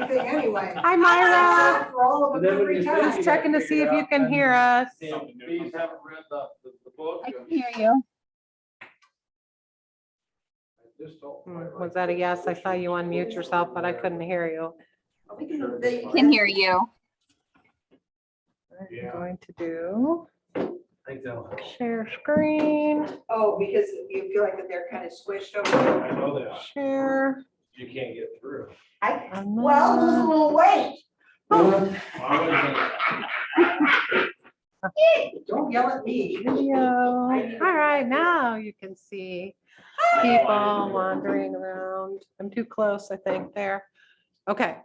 anything anyway. Hi, Myra. For all of them every time. Just checking to see if you can hear us. These haven't read the book. I can hear you. Was that a yes? I saw you unmute yourself, but I couldn't hear you. I can hear you. I'm going to do share screen, Oh, because you feel like that they're kind of squished over. I know that. share. You can't get through. Well, lose a little weight. Don't yell at me. Video. All right, now you can see people wandering around. I'm too close, I think, there. Okay.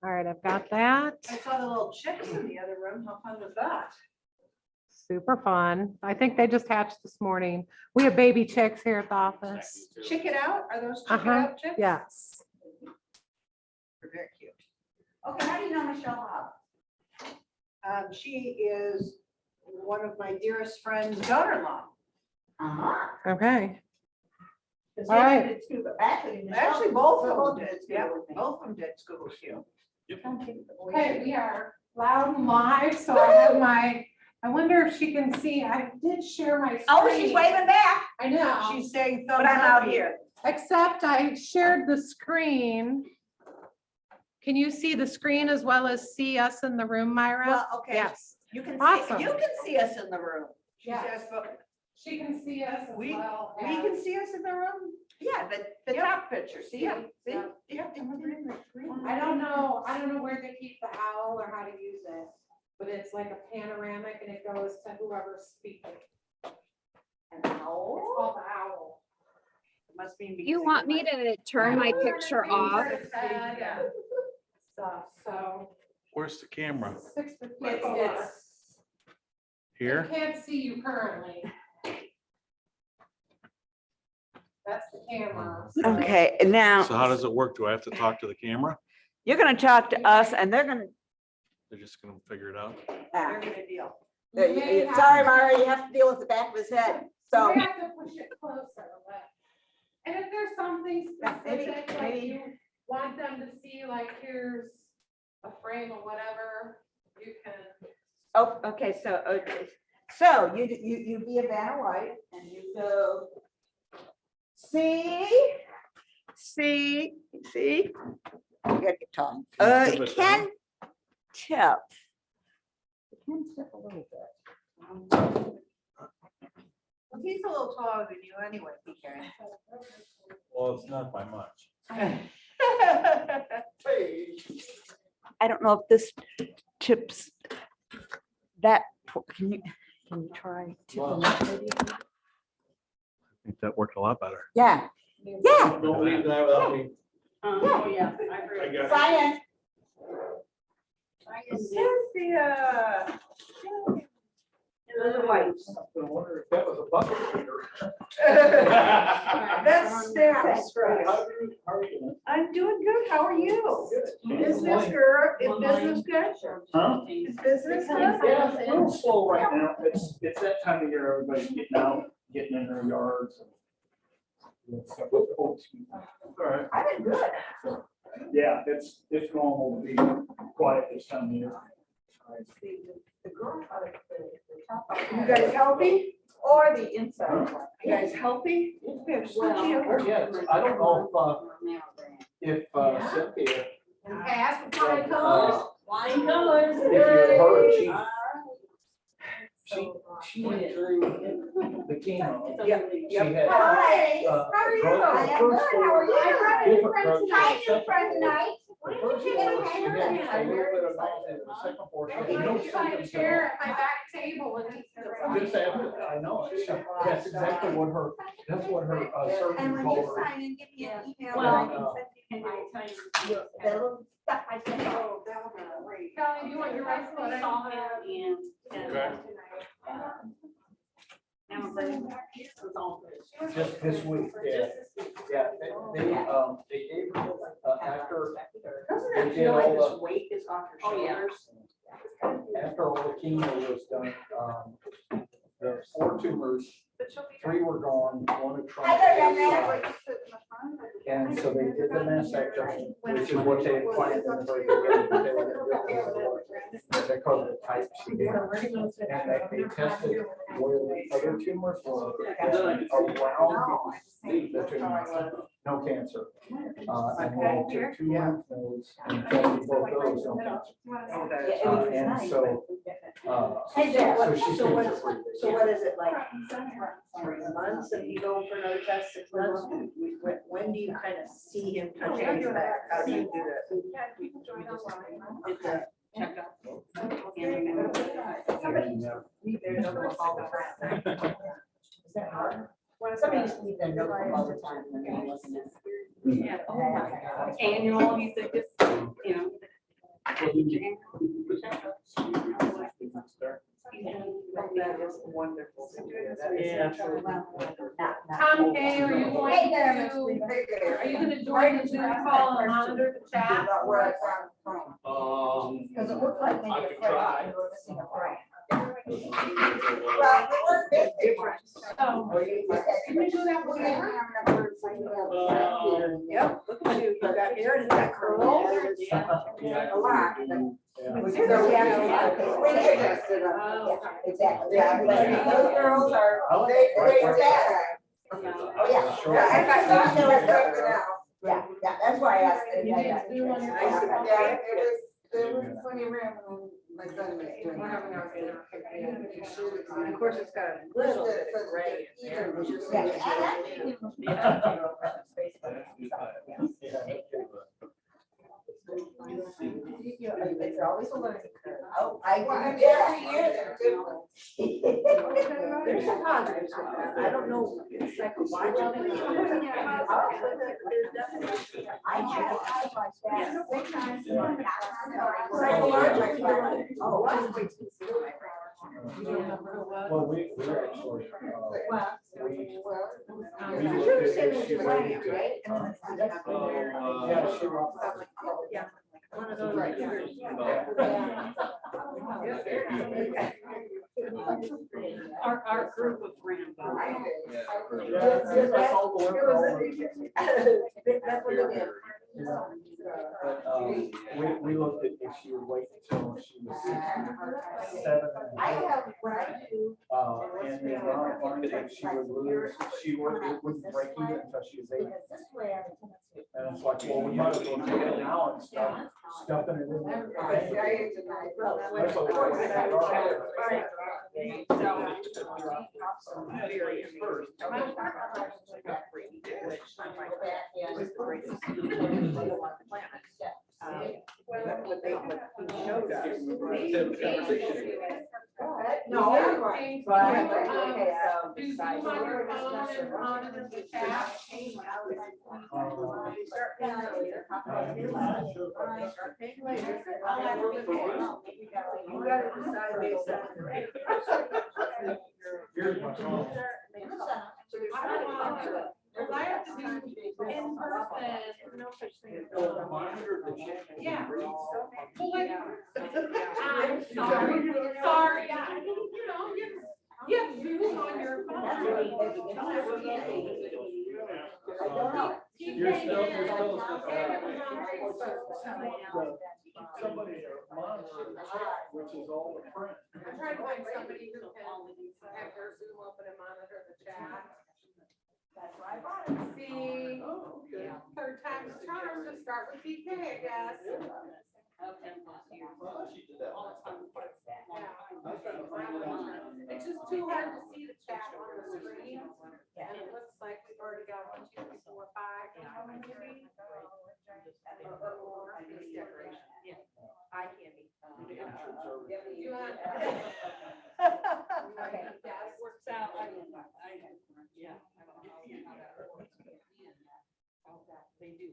All right, I've got that. I saw the little chicks in the other room. How fun was that? Super fun. I think they just hatched this morning. We have baby chicks here at the office. Chick it out? Are those chick it Uh-huh, out chicks? yes. They're very cute. Okay, how do you know Michelle Hobb? She is one of my dearest friend's daughter-in-law. Okay. All right. right. Actually, Actually, both of both them did. did Yeah, school with me. both of them did school with you. Okay, we are loud and live, so I have I wonder if she can see, I did share my screen. Oh, she's waving back, I know, She's saying thumbs but I'm up out here. except I shared the screen. Can you see the screen as well as see us in the room, Myra? Well, okay, Yes. you can Awesome. see, you can see us in the room. She Yeah. says, but She can see us as we well. can see us in the room? Yeah, the top picture, see? Yeah. See? Yeah. Yeah. I don't know where they keep the owl or how to use it, but it's like a panoramic and it goes to whoever's speaking. An It's owl? called the owl. It must be. You want me to turn my picture off? Yeah. Stuff, so. Where's the camera? 6:54. It's Here? I can't see you currently. That's the camera. so- Okay, now, So how does it work? Do I have to talk to the camera? you're gonna talk to us and they're gonna, They're just gonna figure it out? They're gonna deal. You may have sorry, to- Mara, you have to deal with the back of his head, so. You have to push it closer, but, and if there's something Yeah, maybe- specific, like maybe- you want them to see, like, here's a frame or whatever, you can. Oh, okay, so you be a Vanna White and you go. See? You gotta get tongue. Can you tip it Can tip. It can tip a little bit. Well, he's a little taller than you anyway, PK. Well, it's not by much. I don't know if this tips that, can you try tipping that maybe? I think that worked a lot better. Yeah, yeah. Don't leave that without me. Oh, yeah. I got it. Science. Cynthia. I wonder if that was a bucket shooter. That's status, right? How are you? I'm doing good. How are you? Good. Business girl, is business good? Huh? Is business good? Yeah, it's a little slow right now. It's that time of year, everybody's getting out, getting in their yards. All right. I've been good. Yeah, it's normal to be quiet this time of year. The girl out of the top of You guys healthy? or the inside. You guys healthy? Oh, yeah, I don't know if Cynthia, Ask for my colors. Wine colors. if you heard, she went through the chemo. Yeah. She had. Hi, uh, how are you? drug- I am first good. How are you? four different drugs. Hi, new friend tonight. The first one, she had a little bit of nausea, the second portion, no symptoms at Chair at my back table and eat the all. Just after, I know, that's exactly what her And surgeon when told you her. sign in, give me an email. Well, that I can send you the little stuff I sent you. Oh, that would be great. Kelly, do you want your rice pudding? Just this week, yeah. Yeah, they gave her, after Doesn't they it did feel like all this weight is off your Oh, yeah. shoulders? after all the chemo was done, the 4 tumors, 3 were gone, 1 had Hi there, young transferred. man. And so they did the mastectomy, which is what they planned in the very beginning. They were gonna do it. They called it type C. And they tested where the other tumors were around the tumor, no cancer. And then they took 2 lymph nodes and tested both those, no cancer. And so, so she's So been what, for 3 days. so what is it like? 3 months and you go for another test 6 months? When do you kind of see him touching his back? How do you do that? Did the checkup. Somebody used to leave their notebook all the time. when they wasn't in. Annual, you think it's, you know. That is wonderful. Tom Kay, are you going Hey there, to, Mr. Baker. are you gonna join the Zoom call and monitor the chat? About where I found the phone. Because it looked like maybe I a could friend, try. you were missing a friend. Well, it was big difference. Oh, can we do that with her? Yep, look at you, you got hair and that curl. A lot. Yeah. So we have to, we adjusted them. Oh. Yeah, exactly. Yeah, but those girls are, they're bad. Oh, yeah. Sure. Yeah, I thought there was something else. Yeah, yeah, that's why I asked. You need to do on your Yeah, phone. it was funny room when my son was doing it. And of course, it's got a little bit of gray in there. Which is- It's always a learning curve. Oh, I do every year, they're different. There's some positives with that. I don't know psychologically. There's definitely. I had eyes like that. Sometimes. Psychologically, Oh, wow. Well, we actually, we You're looked the same at as it, she your went wife, to- right? And then it's Yeah, she wrote. yeah. One of those right here. Our group of friends. We looked at if she would wait until she was 7. I have, when I do. And the amount of money that she would lose, she would, it wouldn't break even until she was 8. Because this way I. And it's like, well, we might as well take it now and stuffing it in there. That's what No. Do Zoom on your phone and monitor the chat? You gotta decide based on. Here's my phone. Because I have to do in person, no such thing as. Yeah. Well, like, I'm sorry, you know, you have Zoom on your phone. You're still. Somebody monitors, which is all the print. I'm trying to find somebody who can have their Zoom open and monitor the chat. That's why I bought it. See, third time's a charm, to start with PK, I guess. It's just too hard to see the chat on the screen. And it looks like we've already got 1, 2, 3, 4, 5. How many do we? Eye candy. You want? Okay. Yeah, it works out. Yeah. They do.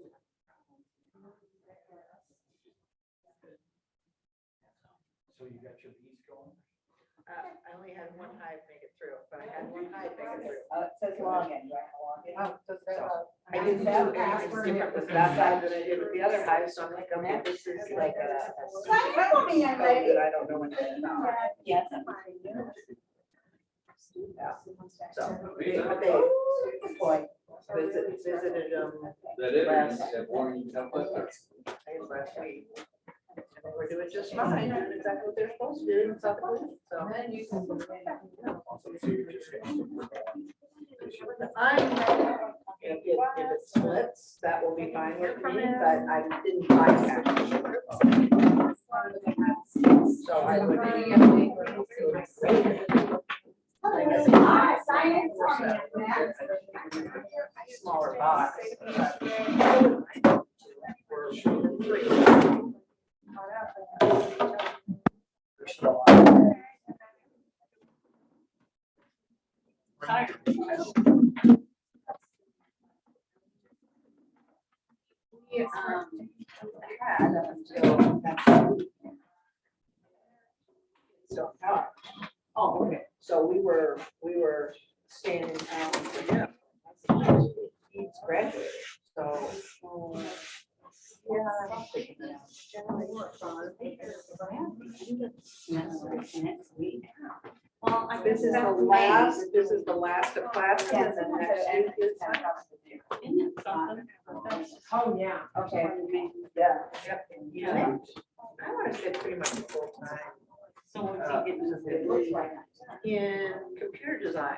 So you got your bees going? I only had one hive make it through, but I had one hive make it through. It says login, do I have to log in? I didn't do anything different with that hive than I did with the other hive, so I'm like, okay, this is like a. Sign up for me, young lady. That I don't know anything about. Yes. Yeah. So they visited last week. And they were doing just fine, doing exactly what they're supposed to do in South Dakota. So if it splits, that will be fine with me, but I didn't buy that. So I would. Smaller box. Oh, okay. So we were staying in town for Jim. He's graduated, so. Next week. Well, this is the last of classes and then next week is. Oh, yeah. Okay. Yeah. I want to say pretty much full time. So once you get to It looks like in computer design.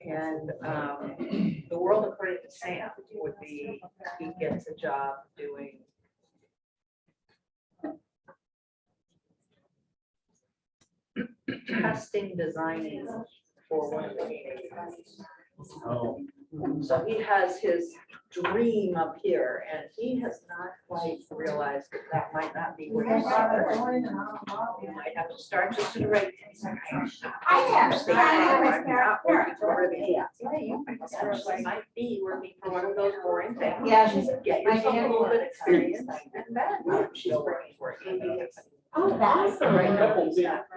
And the world according to Sam would be, he gets a job doing testing, designing for one of the gaming companies. Oh. So he has his dream up here and he has not quite realized that that might not be where he's starting. You might have to start just to the right. I'm not working for a big company. Might be working for one of those boring things. Yeah, she's. Get yourself a little bit of experience and then she's working for a gaming company. Oh, that's the Right right. now, he's not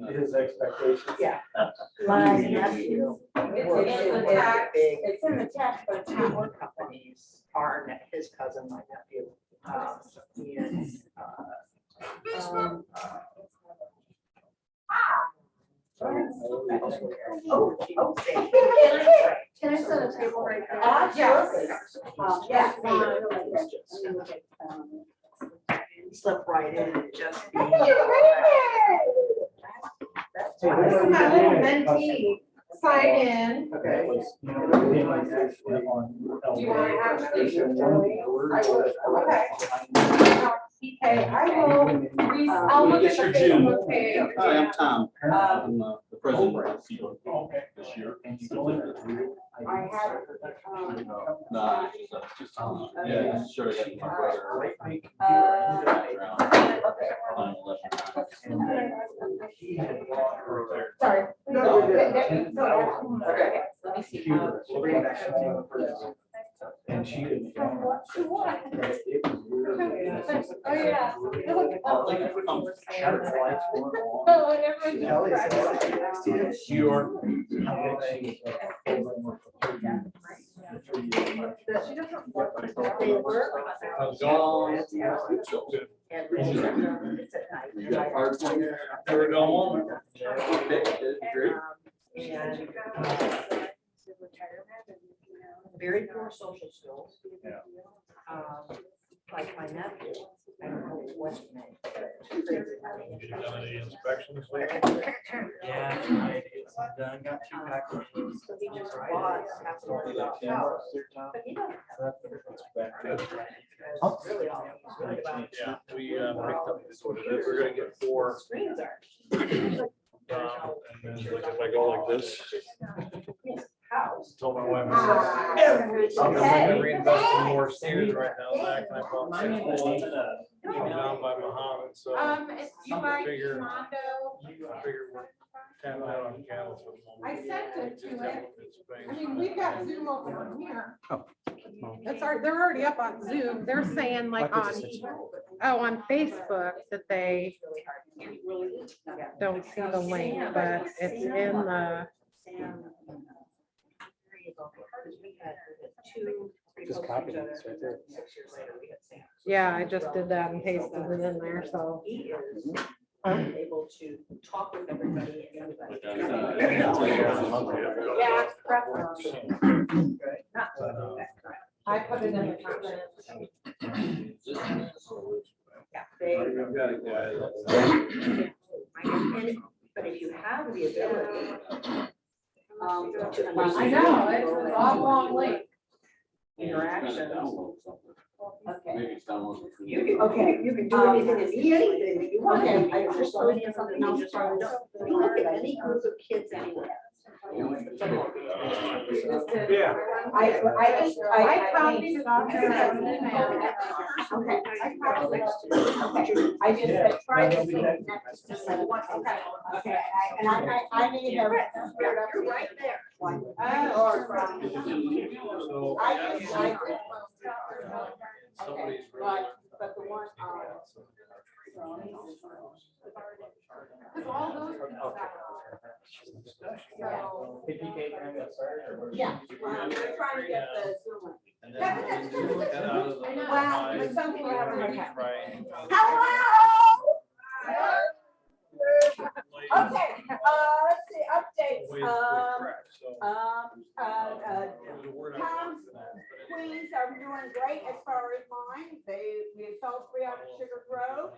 His expectations. Yeah. My nephew works It's in in the one of the text. big It's in the text, but it's not working. companies, his cousin, my nephew. He is, Can I set a table right there? Absolutely. Yeah. Slip right in and just be. That's Hey, why this I is said- a little mentee sign in. That was, you know, they might actually on. Do you want to have They said one word I will. that- Okay, I will, I'll look at the Facebook page. Hi, I'm Tom. Um, I'm the president of CIBA Okay. this year. And you go in there. I have, Nah, yeah, sure, that's my brother. Great big computer. Around 9/11. He had brought her there. sorry. Okay, let me see. Computer, looking at that. And she didn't. It was weird. Oh, yeah. Thank you for coming. Shut the lights weren't on. Oh, and everyone's Kelly just said, You are. They work. How's it going? And it's at night. You got hard points? Never done one? Okay, great. And very poor social skills. Yeah. Like my nephew, I don't know what he made. Crazy. You done any inspections lately? Yeah, I done got two packages. So he just bought half of the house. But he doesn't have Back to- because really all he's worried about. Yeah, we picked up this one. We're gonna get 4. Screens are. And then like if I go like this, His house. told my wife, I said, I'm gonna reinvest in more stairs right now, Zach, and I bought 6 more. Down by Muhammad, so. It's you by Figure- Mondo. I figure we're kind of out on candles for the moment. I sent it to it. It's bang. I mean, we've got Zoom open on here. Oh. It's they're already up on Zoom. They're saying like on Facebook that they don't see the link, but it's in the, Just copy this right there. 6 years later, we had Sam. yeah, I just did that and pasted it in there, so. He is able to talk with everybody and everybody. Yeah, preference. Not to do that. I put it in the comments. Yeah, they, I've got a guy that's- but if you have the ability. I know, it's an long link. Interaction. Okay. Maybe it's downloaded from You can, Okay. you can do anything and be anything that you want. Okay, I just something look at something else. We look at any group of kids anywhere. Yeah. I copied it off there as an email. Okay. I just tried to see it next to the one. Okay, and I need to. You're right there. One. So, I just, okay, but the one, yeah, we're trying to get the Zoom. and then we can look that out of the- Well, but some people have a hard time. Right. Hello? Okay, let's see, updates. Ways to correct, so there's a word I Tom's want for that, but Queens are doing great as far as mine. We have sold 3 out of Sugar Grove.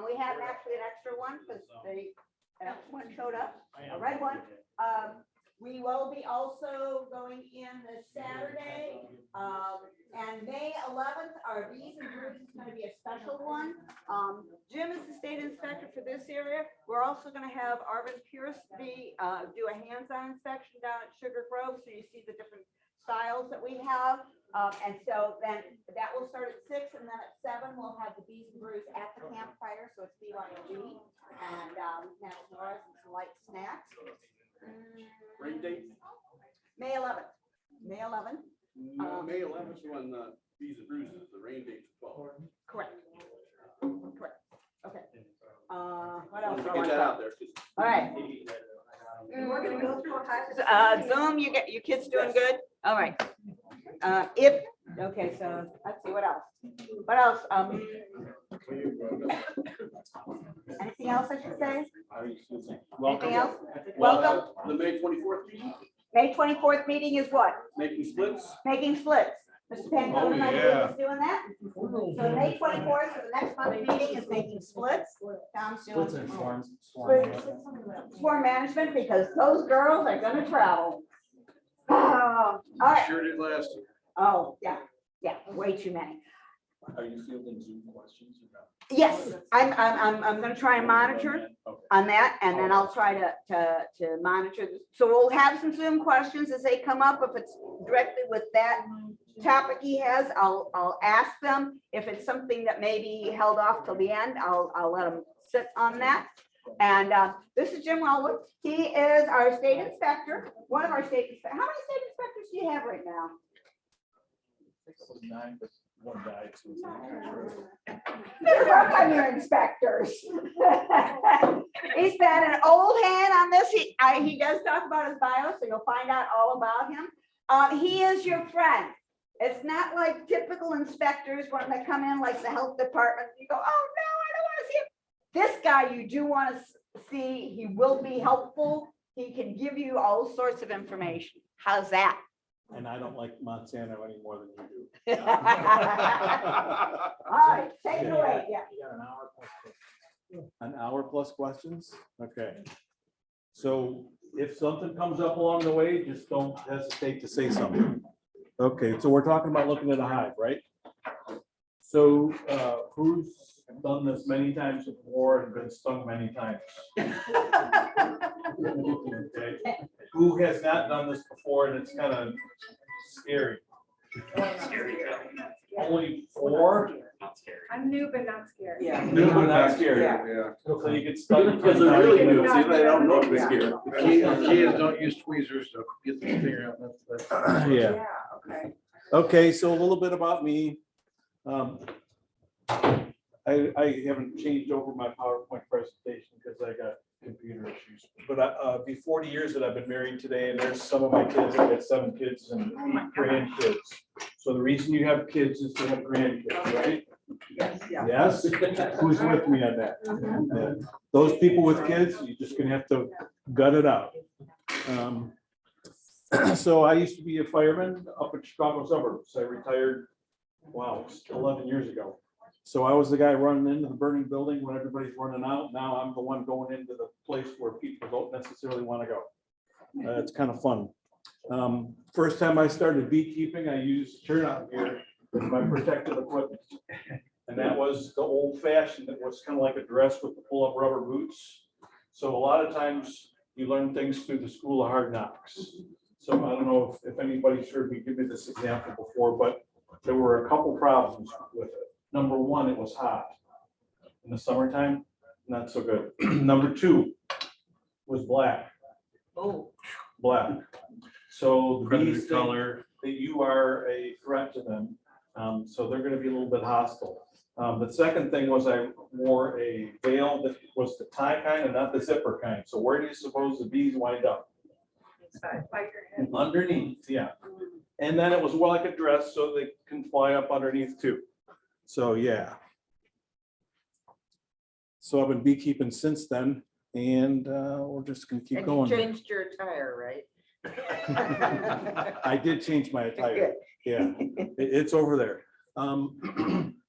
We have actually an extra one because one showed up, a red one. We will be also going in this Saturday. And May 11th, our Bees and Brews is going to be a special one. Jim is the state inspector for this area. We're also going to have Arvin Pierce do a hands-on inspection down at Sugar Grove, so you see the different styles that we have. And so then that will start at 6, and then at 7, we'll have the Bees and Brews at the campfire, so it's BYOB. And have Nora's and some light snacks. Rain date? May 11th. May 11th. No, May 11th when Bees and Brews is, the rain date's 12. Correct. Correct. Okay. What else? do I Get want that to out there. 'Cause All right. we're gonna go through a Zoom, your kids doing good? All right. Okay, so let's see, what else? What else? Anything else I should say? Anything else? Welcome. The May 24th meeting, May 24th meeting is what? making splits. Making splits. Mr. Pantone and I yeah. is doing that. So May 24th, so the next month's meeting is making splits. Tom's doing swarm management because those girls are gonna travel. All right. Sure did last year. Oh, yeah, way too many. Are you fielding Zoom questions or not? Yes, I'm gonna try and monitor on that, and then I'll try to monitor. So we'll have some Zoom questions as they come up. If it's directly with that topic he has, I'll ask them. If it's something that may be held off till the end, I'll let them sit on that. And this is Jim Wellwood. He is our state inspector, one of our state inspectors. How many state inspectors do you have right now? 9, but one died. So Better work on your inspectors. He's been an old hand on this. He does talk about his bio, so you'll find out all about him. He is your friend. It's not like typical inspectors when they come in, like the health department, you go, oh no, I don't want to see him. This guy you do want to see. He will be helpful. He can give you all sorts of information. How's that? And I don't like Monsanto any more than you do. All right, take it away. Yeah. You got an hour plus questions. An hour plus questions? Okay. So if something comes up along the way, just don't hesitate to say something. Okay, so we're talking about looking at a hive, right? So who's done this many times before and been stung many times? Okay. Who has not done this before and it's kind of scary? Only 4? I'm new but not scared. Yeah. No, not scary. Yeah. So you get stung. Because they're really new, see, they don't know they're scared. Kids don't use tweezers to get the finger out. That's- Yeah. Okay. Okay, so a little bit about me. I haven't changed over my PowerPoint presentation because I got computer issues. But it'd be 40 years that I've been married today, and there's some of my kids. I got 7 kids and grandkids. So the reason you have kids is to have grandkids, right? Yes? Who's with me on that? Yeah. Those people with kids, you're just gonna have to gut it out. So I used to be a fireman up in Chicago suburbs. I retired, wow, 11 years ago. So I was the guy running into the burning building when everybody's running out. Now I'm the one going into the place where people don't necessarily want to go. It's kind of fun. First time I started beekeeping, I used turnout gear as my protective equipment. And that was the old fashioned, it was kind of like a dress with the pull up rubber boots. So a lot of times you learn things through the school of hard knocks. So I don't know if anybody's heard me give you this example before, but there were a couple problems with it. Number one, it was hot. In the summertime, not so good. Number two was black. Oh. Black. So the Predator bees think color. that you are a threat to them. So they're gonna be a little bit hostile. The second thing was I wore a veil that was the tie kind and not the zipper kind. So where do you suppose the bees wind up? Underneath, yeah. And then it was well like a dress so they can fly up underneath too. So, yeah. So I've been beekeeping since then and we're just gonna keep And you going. changed your attire, right? I did change my attire. Yeah, it's over there.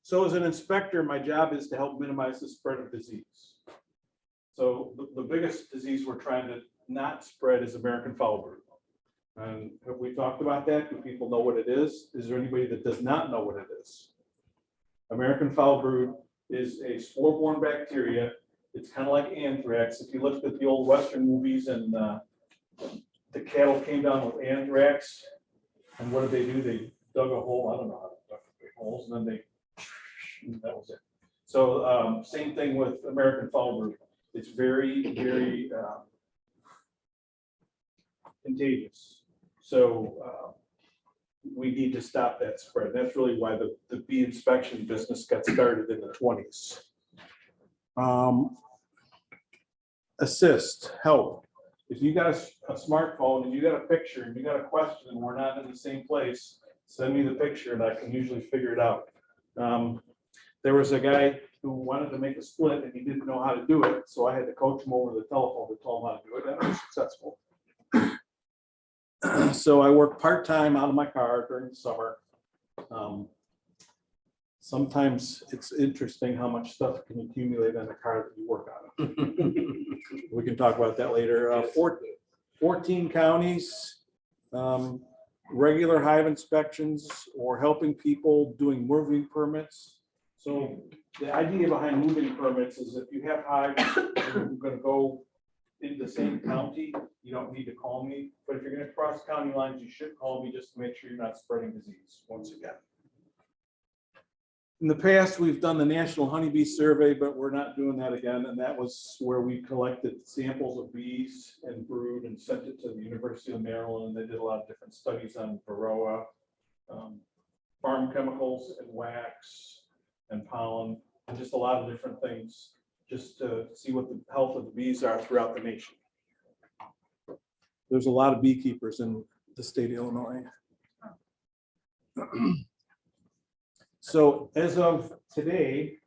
So as an inspector, my job is to help minimize the spread of disease. So the biggest disease we're trying to not spread is American foul brood. And have we talked about that? Do people know what it is? Is there anybody that does not know what it is? American foul brood is a spore-borne bacteria. It's kind of like anthrax. If you looked at the old Western movies and the cattle came down with anthrax, and what did they do? They dug a hole. I don't know how to dug big holes, and then that was it. So same thing with American foul brood. It's very, very contagious. So we need to stop that spread. That's really why the bee inspection business got started in the 20s. Assist, help. If you got a smartphone and you got a picture and you got a question and we're not in the same place, send me the picture and I can usually figure it out. There was a guy who wanted to make a split and he didn't know how to do it. So I had to coach him over the telephone to tell him how to do it, and I was successful. So I work part-time out of my car during the summer. Sometimes it's interesting how much stuff can accumulate on the car that you work on. We can talk about that later. 14 counties, regular hive inspections or helping people doing moving permits. So the idea behind moving permits is if you have hives, you're going to go in the same county, you don't need to call me. But if you're going to cross county lines, you should call me just to make sure you're not spreading disease once again. In the past, we've done the National Honeybee Survey, but we're not doing that again. And that was where we collected samples of bees and brood and sent it to the University of Maryland. They did a lot of different studies on varroa, farm chemicals and wax and pollen, and just a lot of different things, just to see what the health of the bees are throughout the nation. There's a lot of beekeepers in the state of Illinois. So as of today,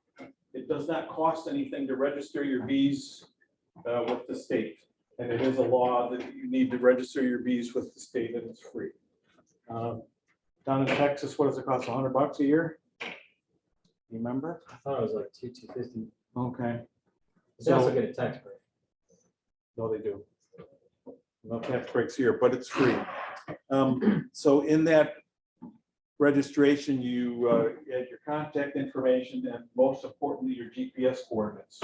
it does not cost anything to register your bees with the state. And it is a law that you need to register your bees with the state and it's free. Down in Texas, what does it cost? $100 a year? You remember? I thought it was like $250. Okay. They also get a tax break. No, they do. No tax breaks here, but it's free. So in that registration, you add your contact information and most importantly, your GPS coordinates.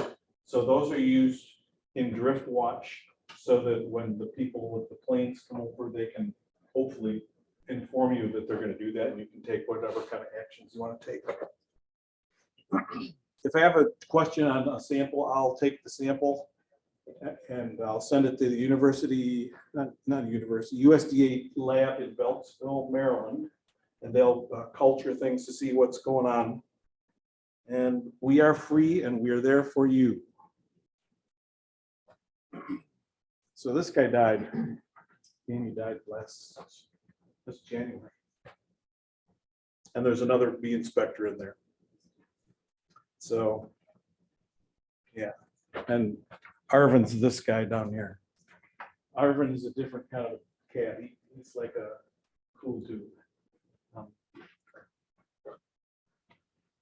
So those are used in drift watch so that when the people with the planes come over, they can hopefully inform you that they're going to do that and you can take whatever kind of actions you want to take. If I have a question on a sample, I'll take the sample and I'll send it to the university, not university, USDA lab in Beltsville, Maryland. And they'll culture things to see what's going on. And we are free and we are there for you. So this guy died. Amy died this January. And there's another bee inspector in there. So, yeah, and Arvin's this guy down here. Arvin is a different kind of cat. He's like a cool dude.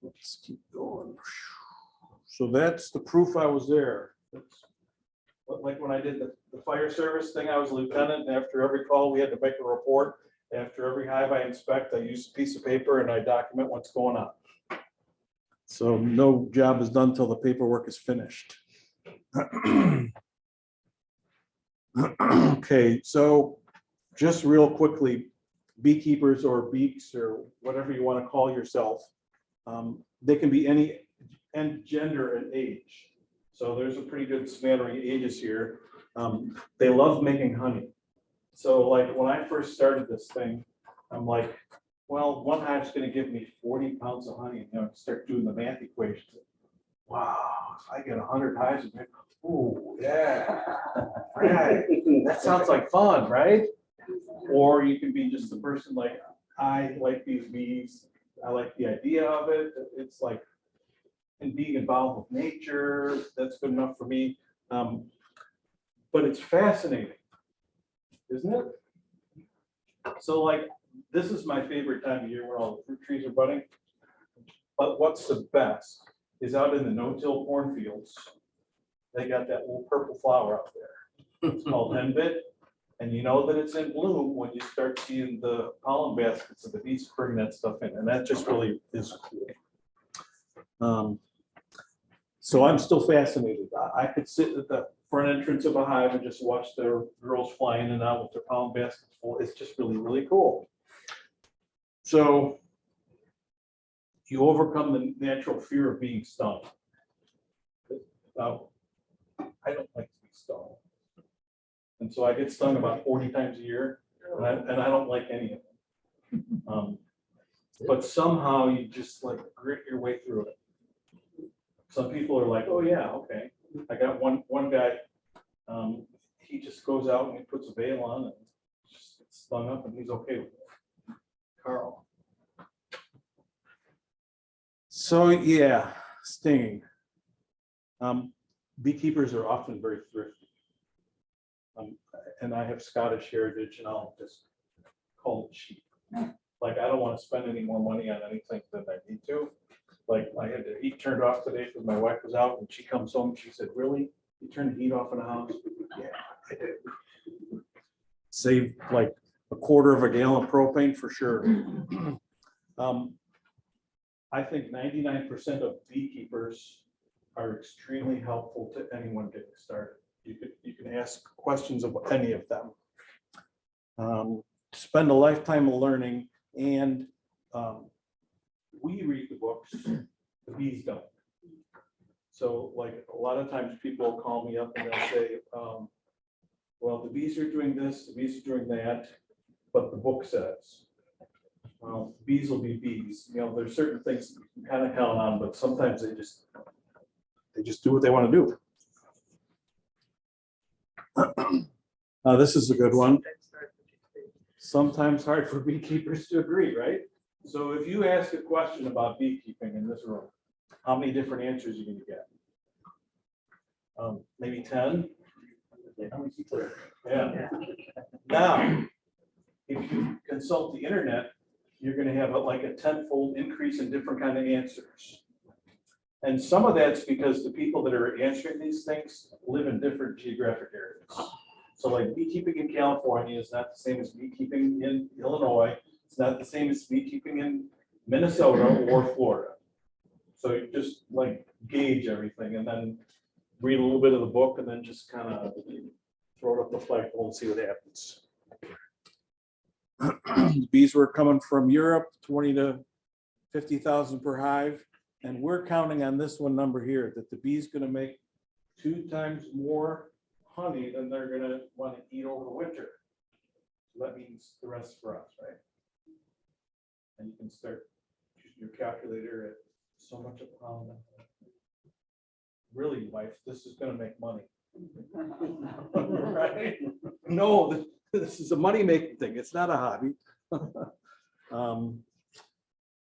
Let's keep going. So that's the proof I was there. That's like when I did the fire service thing, I was a lieutenant, and after every call, we had to make a report. After every hive I inspect, I use a piece of paper and I document what's going on. So no job is done till the paperwork is finished. Okay, so just real quickly, beekeepers or beaks or whatever you want to call yourself, they can be any gender and age. So there's a pretty good smattering of ages here. They love making honey. So like when I first started this thing, I'm like, well, one hive's going to give me 40 pounds of honey. You know, start doing the math equations. Wow, if I get 100 hives, oh yeah, right. That sounds like fun, right? Or you can be just the person like, I like these bees. I like the idea of it. It's like, and being involved with nature, that's good enough for me. But it's fascinating, isn't it? So like, this is my favorite time of year when all the fruit trees are budding. But what's the best is out in the no-till cornfields. They got that little purple flower out there. It's called henbit. And you know that it's in bloom when you start seeing the pollen baskets of the bees bring that stuff in. And that just really is cool. So I'm still fascinated. I could sit at the front entrance of a hive and just watch their girls fly in and out with their pollen baskets full. It's just really, really cool. So you overcome the natural fear of being stung. I don't like to be stung. And so I get stung about 40 times a year, and I don't like any of them. But somehow you just like grit your way through it. Some people are like, oh yeah, okay. I got one guy, he just goes out and he puts a veil on and just gets stung up and he's okay with it. Carl. So yeah, stinging. Beekeepers are often very thrifty. And I have Scottish heritage and I'll just call it cheap. Like I don't want to spend any more money on anything than I need to. Like I had the heat turned off today because my wife was out and she comes home and she said, really? You turned the heat off in the house? Yeah, I did. Saved like a quarter of a gallon of propane for sure. I think 99% of beekeepers are extremely helpful to anyone getting started. You can ask questions of any of them. Spend a lifetime of learning, and we read the books, the bees don't. So like a lot of times people call me up and they'll say, well, the bees are doing this, the bees are doing that, but the book says. Well, bees will be bees. You know, there's certain things you can kind of count on, but sometimes they just do what they want to do. This is a good one. Sometimes hard for beekeepers to agree, right? So if you ask a question about beekeeping in this room, how many different answers are you going to get? Maybe 10? How many people are there? Yeah. Now, if you consult the internet, you're going to have like a 10-fold increase in different kind of answers. And some of that's because the people that are answering these things live in different geographic areas. So like beekeeping in California is not the same as beekeeping in Illinois. It's not the same as beekeeping in Minnesota or Florida. So you just like gauge everything and then read a little bit of the book and then just kind of throw it up the flagpole and see what happens. The bees were coming from Europe, 20 to 50,000 per hive. And we're counting on this one number here, that the bee's going to make 2 times more honey than they're going to want to eat over the winter. So that means the rest for us, right? And you can start using your calculator at so much a pound. Really, wife, this is going to make money. Right? No, this is a money-making thing. It's not a hobby.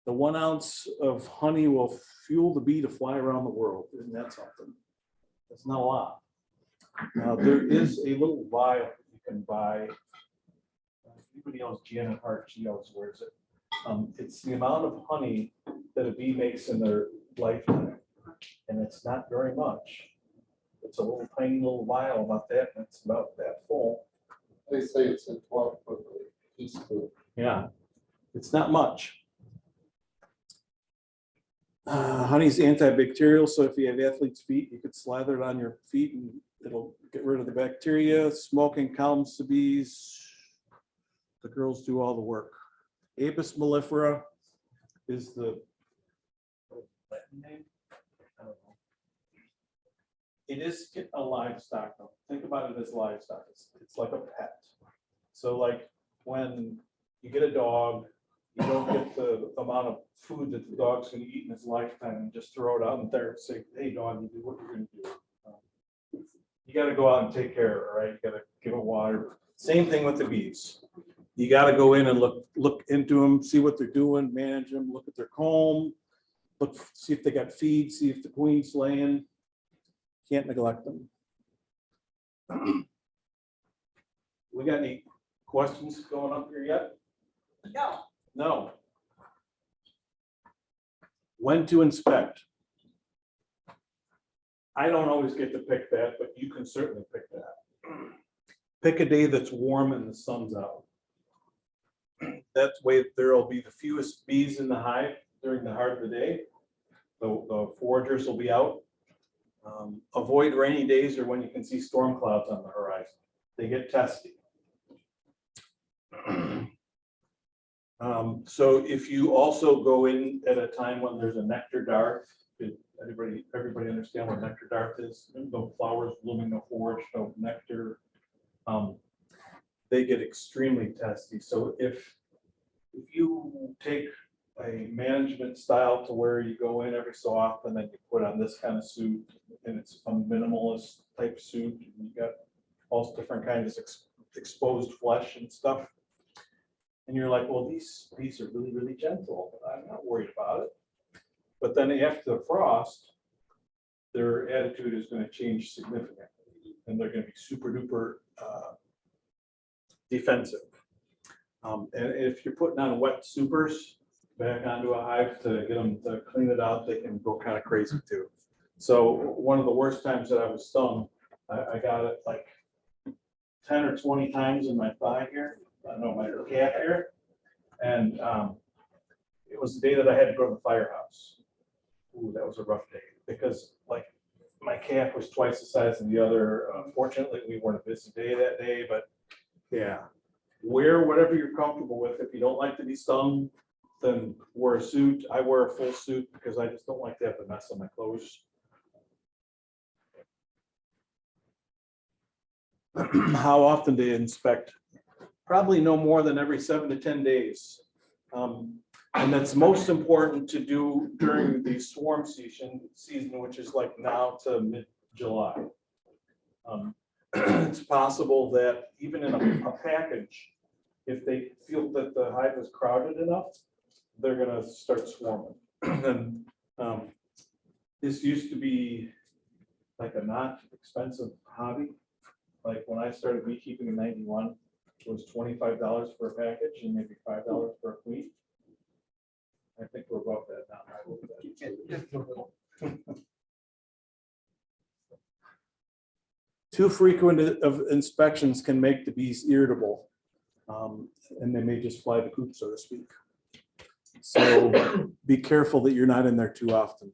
The 1 ounce of honey will fuel the bee to fly around the world. Isn't that something? That's not a lot. Now, there is a little vial you can buy. Anybody knows Janet Hart, she always wears it. It's the amount of honey that a bee makes in their lifetime. And it's not very much. It's a little tiny little vial about that, and it's about that full. They say it's a 12-foot teaspoon. Yeah, it's not much. Honey's antibacterial, so if you have athlete's feet, you could slather it on your feet and it'll get rid of the bacteria. Smoking calms the bees. The girls do all the work. Apis mellifera is the Latin name? I don't know. It is a livestock though. Think about it as livestock. It's like a pet. So like when you get a dog, you don't get the amount of food that the dog's going to eat in his lifetime and just throw it out there and say, hey, dog, you do what you're going to do. You got to go out and take care of it, right? You got to give it water. Same thing with the bees. You got to go in and look into them, see what they're doing, manage them, look at their comb, look, see if they got feed, see if the queen's laying. Can't neglect them. We got any questions going up here yet? No. No. When to inspect? I don't always get to pick that, but you can certainly pick that. Pick a day that's warm and the sun's out. That way there'll be the fewest bees in the hive during the heart of the day. The foragers will be out. Avoid rainy days or when you can see storm clouds on the horizon. They get testy. So if you also go in at a time when there's a nectar dart, everybody understand what nectar dart is? No flowers blooming, no forage, no nectar. They get extremely testy. So if you take a management style to where you go in every so often and you put on this kind of suit and it's a minimalist type suit, and you got all different kinds of exposed flesh and stuff. And you're like, well, these bees are really, really gentle. I'm not worried about it. But then after the frost, their attitude is going to change significantly. And they're going to be super duper defensive. And if you're putting on wet supers back onto a hive to get them to clean it out, they can go kind of crazy too. So one of the worst times that I was stung, I got it like 10 or 20 times in my thigh here. I know my calf here. And it was the day that I had to go to the firehouse. Ooh, that was a rough day because like my calf was twice the size of the other. Fortunately, we weren't a busy day that day, but yeah, wear whatever you're comfortable with. If you don't like to be stung, then wear a suit. I wear a full suit because I just don't like to have the mess on my clothes. How often do you inspect? Probably no more than every 7 to 10 days. And that's most important to do during the swarm season, which is like now to mid-July. It's possible that even in a package, if they feel that the hive is crowded enough, they're gonna start swarming. And this used to be like a not expensive hobby. Like when I started beekeeping in '91, it was $25 for a package and maybe $5 for a queen. I think we're above that now. Too frequent of inspections can make the bees irritable, and they may just fly the coop, so to speak. So be careful that you're not in there too often.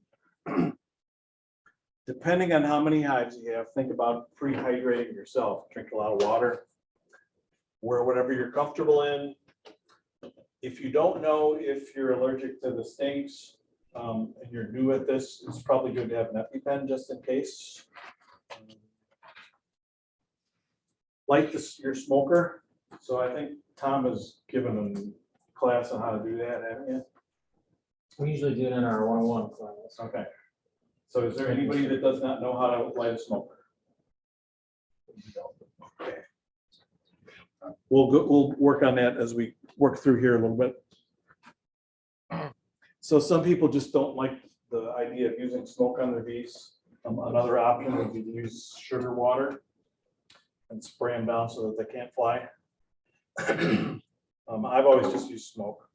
Depending on how many hives you have, think about pre-hydrating yourself. Drink a lot of water. Wear whatever you're comfortable in. If you don't know if you're allergic to the stinks and you're new at this, it's probably good to have an EpiPen just in case. Light your smoker. So I think Tom has given a class on how to do that, haven't you? We usually do it in our 101 class. Okay. So is there anybody that does not know how to light a smoker? Okay. We'll work on that as we work through here a little bit. So some people just don't like the idea of using smoke on their bees. Another option would be to use sugar water and spray them down so that they can't fly. I've always just used smoke.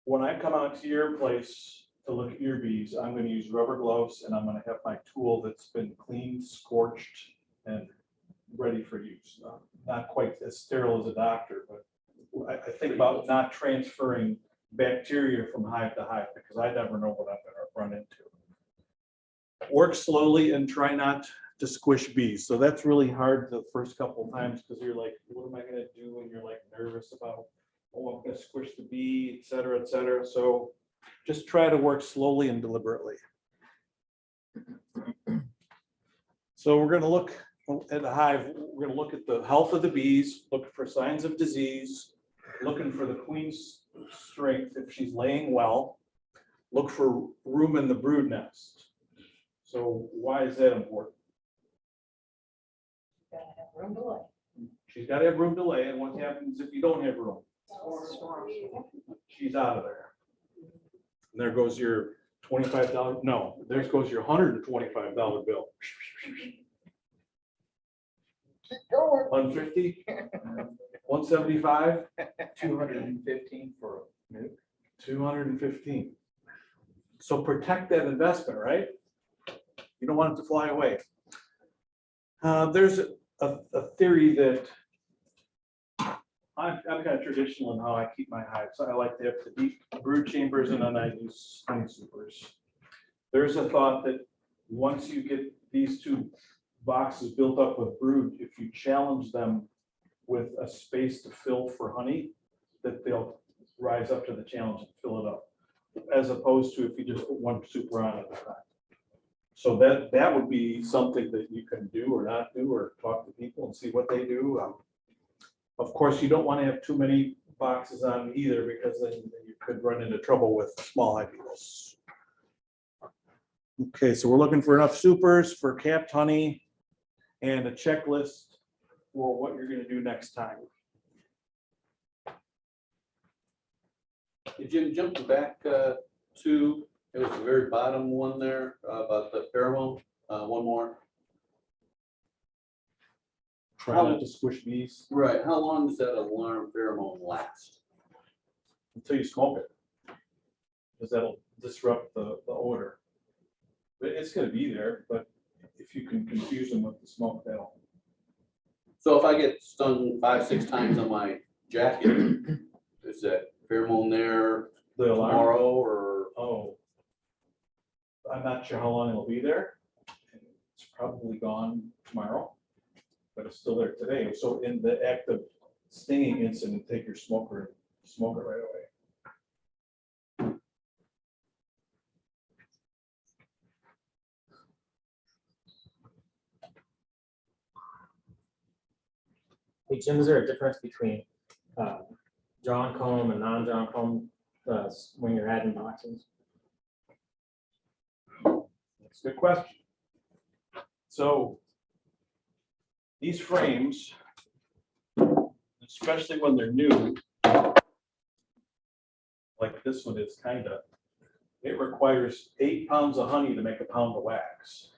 When I come out to your place to look at your bees, I'm going to use rubber gloves and I'm going to have my tool that's been cleaned, scorched, and ready for use. Not quite as sterile as a doctor, but I think about not transferring bacteria from hive to hive because I never know what I'm going to run into. Work slowly and try not to squish bees. So that's really hard the first couple of times because you're like, what am I going to do? And you're like nervous about, oh, I'm going to squish the bee, et cetera, et cetera. So just try to work slowly and deliberately. So we're going to look at the hive. We're going to look at the health of the bees, look for signs of disease, looking for the queen's strength if she's laying well, look for room in the brood nest. So why is that important? Room to lay. She's got to have room to lay, and what happens if you don't have room? She's out of there. And there goes your $25, no, there goes your $125 bill. Keep going. 150, 175, 215 for a nuke. 215. So protect that investment, right? You don't want it to fly away. There's a theory that I'm kind of traditional in how I keep my hives. I like to have the deep brood chambers and then I use honey supers. There's a thought that once you get these two boxes built up with brood, if you challenge them with a space to fill for honey, that they'll rise up to the challenge and fill it up, as opposed to if you just put one super on at a time. So that would be something that you can do or not do, or talk to people and see what they do. Of course, you don't want to have too many boxes on either, because then you could run into trouble with small hive beetles. Okay, so we're looking for enough supers for capped honey and a checklist for what you're going to do next time. Hey, Jim, jumping back to, it was the very bottom one there about the pheromone, one more. Try not to squish bees Right, how long does that alarm pheromone last? until you smoke it, because that'll disrupt the odor. But it's going to be there, but if you can confuse them with the smoke, that'll. So if I get stung 5-6 times on my jacket, is that pheromone there The alarm? tomorrow or? Oh, I'm not sure how long it'll be there. It's probably gone tomorrow, but it's still there today. So in the act of stinging incident, take your smoker, smoke it right away. Hey, Jim, is there a difference between drawn comb and non-drawn comb when you're adding boxes? That's a good question. So these frames, especially when they're new, like this one is kind of, it requires 8 pounds of honey to make a pound of wax.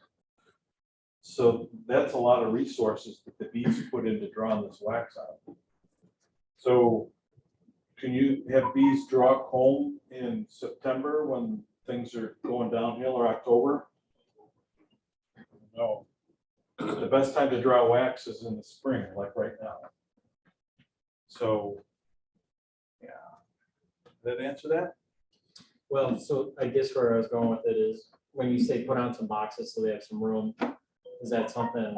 So that's a lot of resources that the bees put into drawing this wax out. So can you have bees draw comb in September when things are going downhill, or October? No. The best time to draw wax is in the spring, like right now. So, yeah. Did that answer that? Well, so I guess where I was going with it is when you say put on some boxes so they have some room, is that something,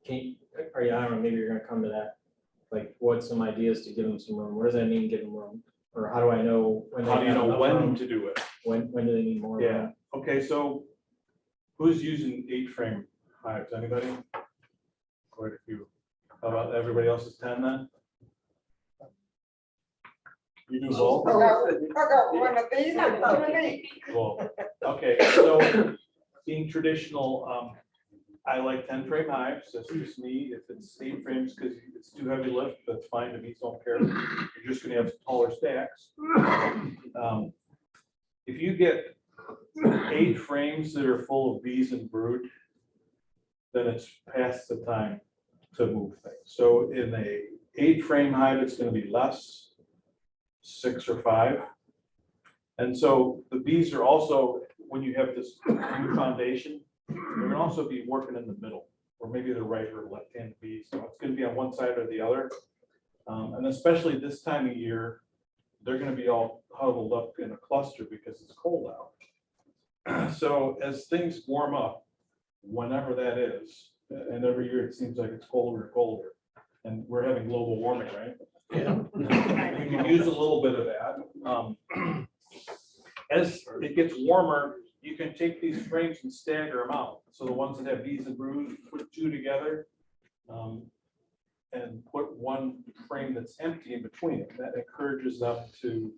I don't know, maybe you're gonna come to that. Like, what's some ideas to give them some room? What does that mean, give them room? Or how do I know when they How do you have know enough when room? to do it? When do they need more? Yeah, room? okay, so who's using 8-frame hives? Anybody? Quite a few. How about everybody else is 10 then? You do both? I got one of these, I'm gonna need. Well, okay, so being traditional, I like 10 frame hives, that's just me. If it's 8 frames because it's too heavy lift, that's fine, the bees don't care. You're just gonna have taller stacks. If you get 8 frames that are full of bees and brood, then it's past the time to move things. So in a 8 frame hive, it's gonna be less, 6 or 5. And so the bees are also, when you have this new foundation, they're gonna also be working in the middle, or maybe the right or left-hand bees. So it's gonna be on one side or the other. And especially this time of year, they're gonna be all huddled up in a cluster because it's cold out. So as things warm up, whenever that is, and every year it seems like it's colder and colder, and we're having global warming, right? Yeah. We can use a little bit of that. As it gets warmer, you can take these frames and stagger them out. So the ones that have bees and brood, put 2 together, and put 1 frame that's empty in between it. That encourages them to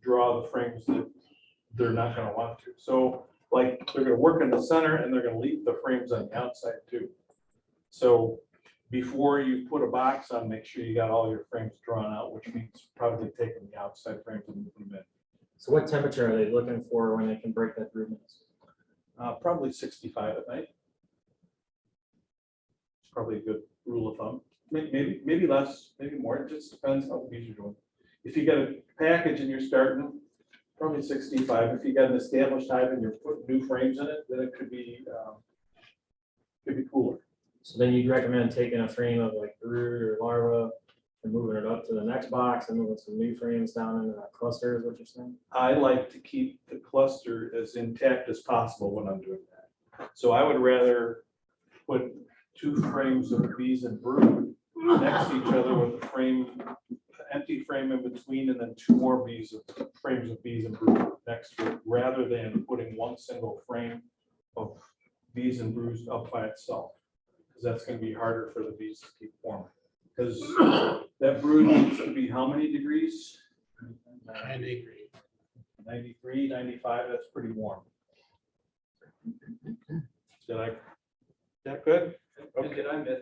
draw the frames that they're not gonna want to. So like, they're gonna work in the center and they're gonna leave the frames on the outside too. So before you put a box on, make sure you got all your frames drawn out, which means probably taking the outside frames and moving them in. So what temperature are they looking for when they can break that brood nest? Probably 65 at night. It's probably a good rule of thumb. Maybe less, maybe more. It just depends how the bees are doing. If you got a package and you're starting, probably 65. If you got an established hive and you're putting new frames in it, then it could be cooler. So then you'd recommend taking a frame of like brood or larva and moving it up to the next box and moving some new frames down into that cluster, is what you're saying? I like to keep the cluster as intact as possible when I'm doing that. So I would rather put 2 frames of bees and brood next to each other with a frame, an empty frame in between, and then 2 more frames of bees and brood next to it, rather than putting 1 single frame of bees and brood up by itself. Because that's going to be harder for the bees to keep warm. Because that brood needs to be how many degrees? 93, 95, that's pretty warm. Is that good? Okay. Did I miss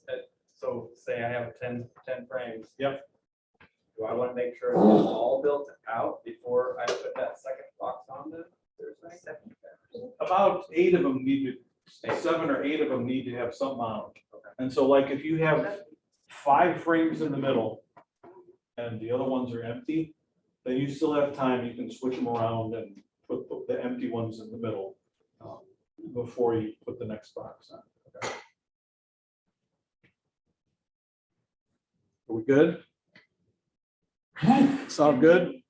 that? So say I have 10 frames. Yep. Do I want to make sure it's all built out before I put that second box on them? There's a second. About 8 of them need to, 7 or 8 of them need to have something on them. And so like if you have 5 frames in the middle and the other ones are empty, then you still have time. You can switch them around and put the empty ones in the middle before you put the next box on. Okay. Are we good? Sound good?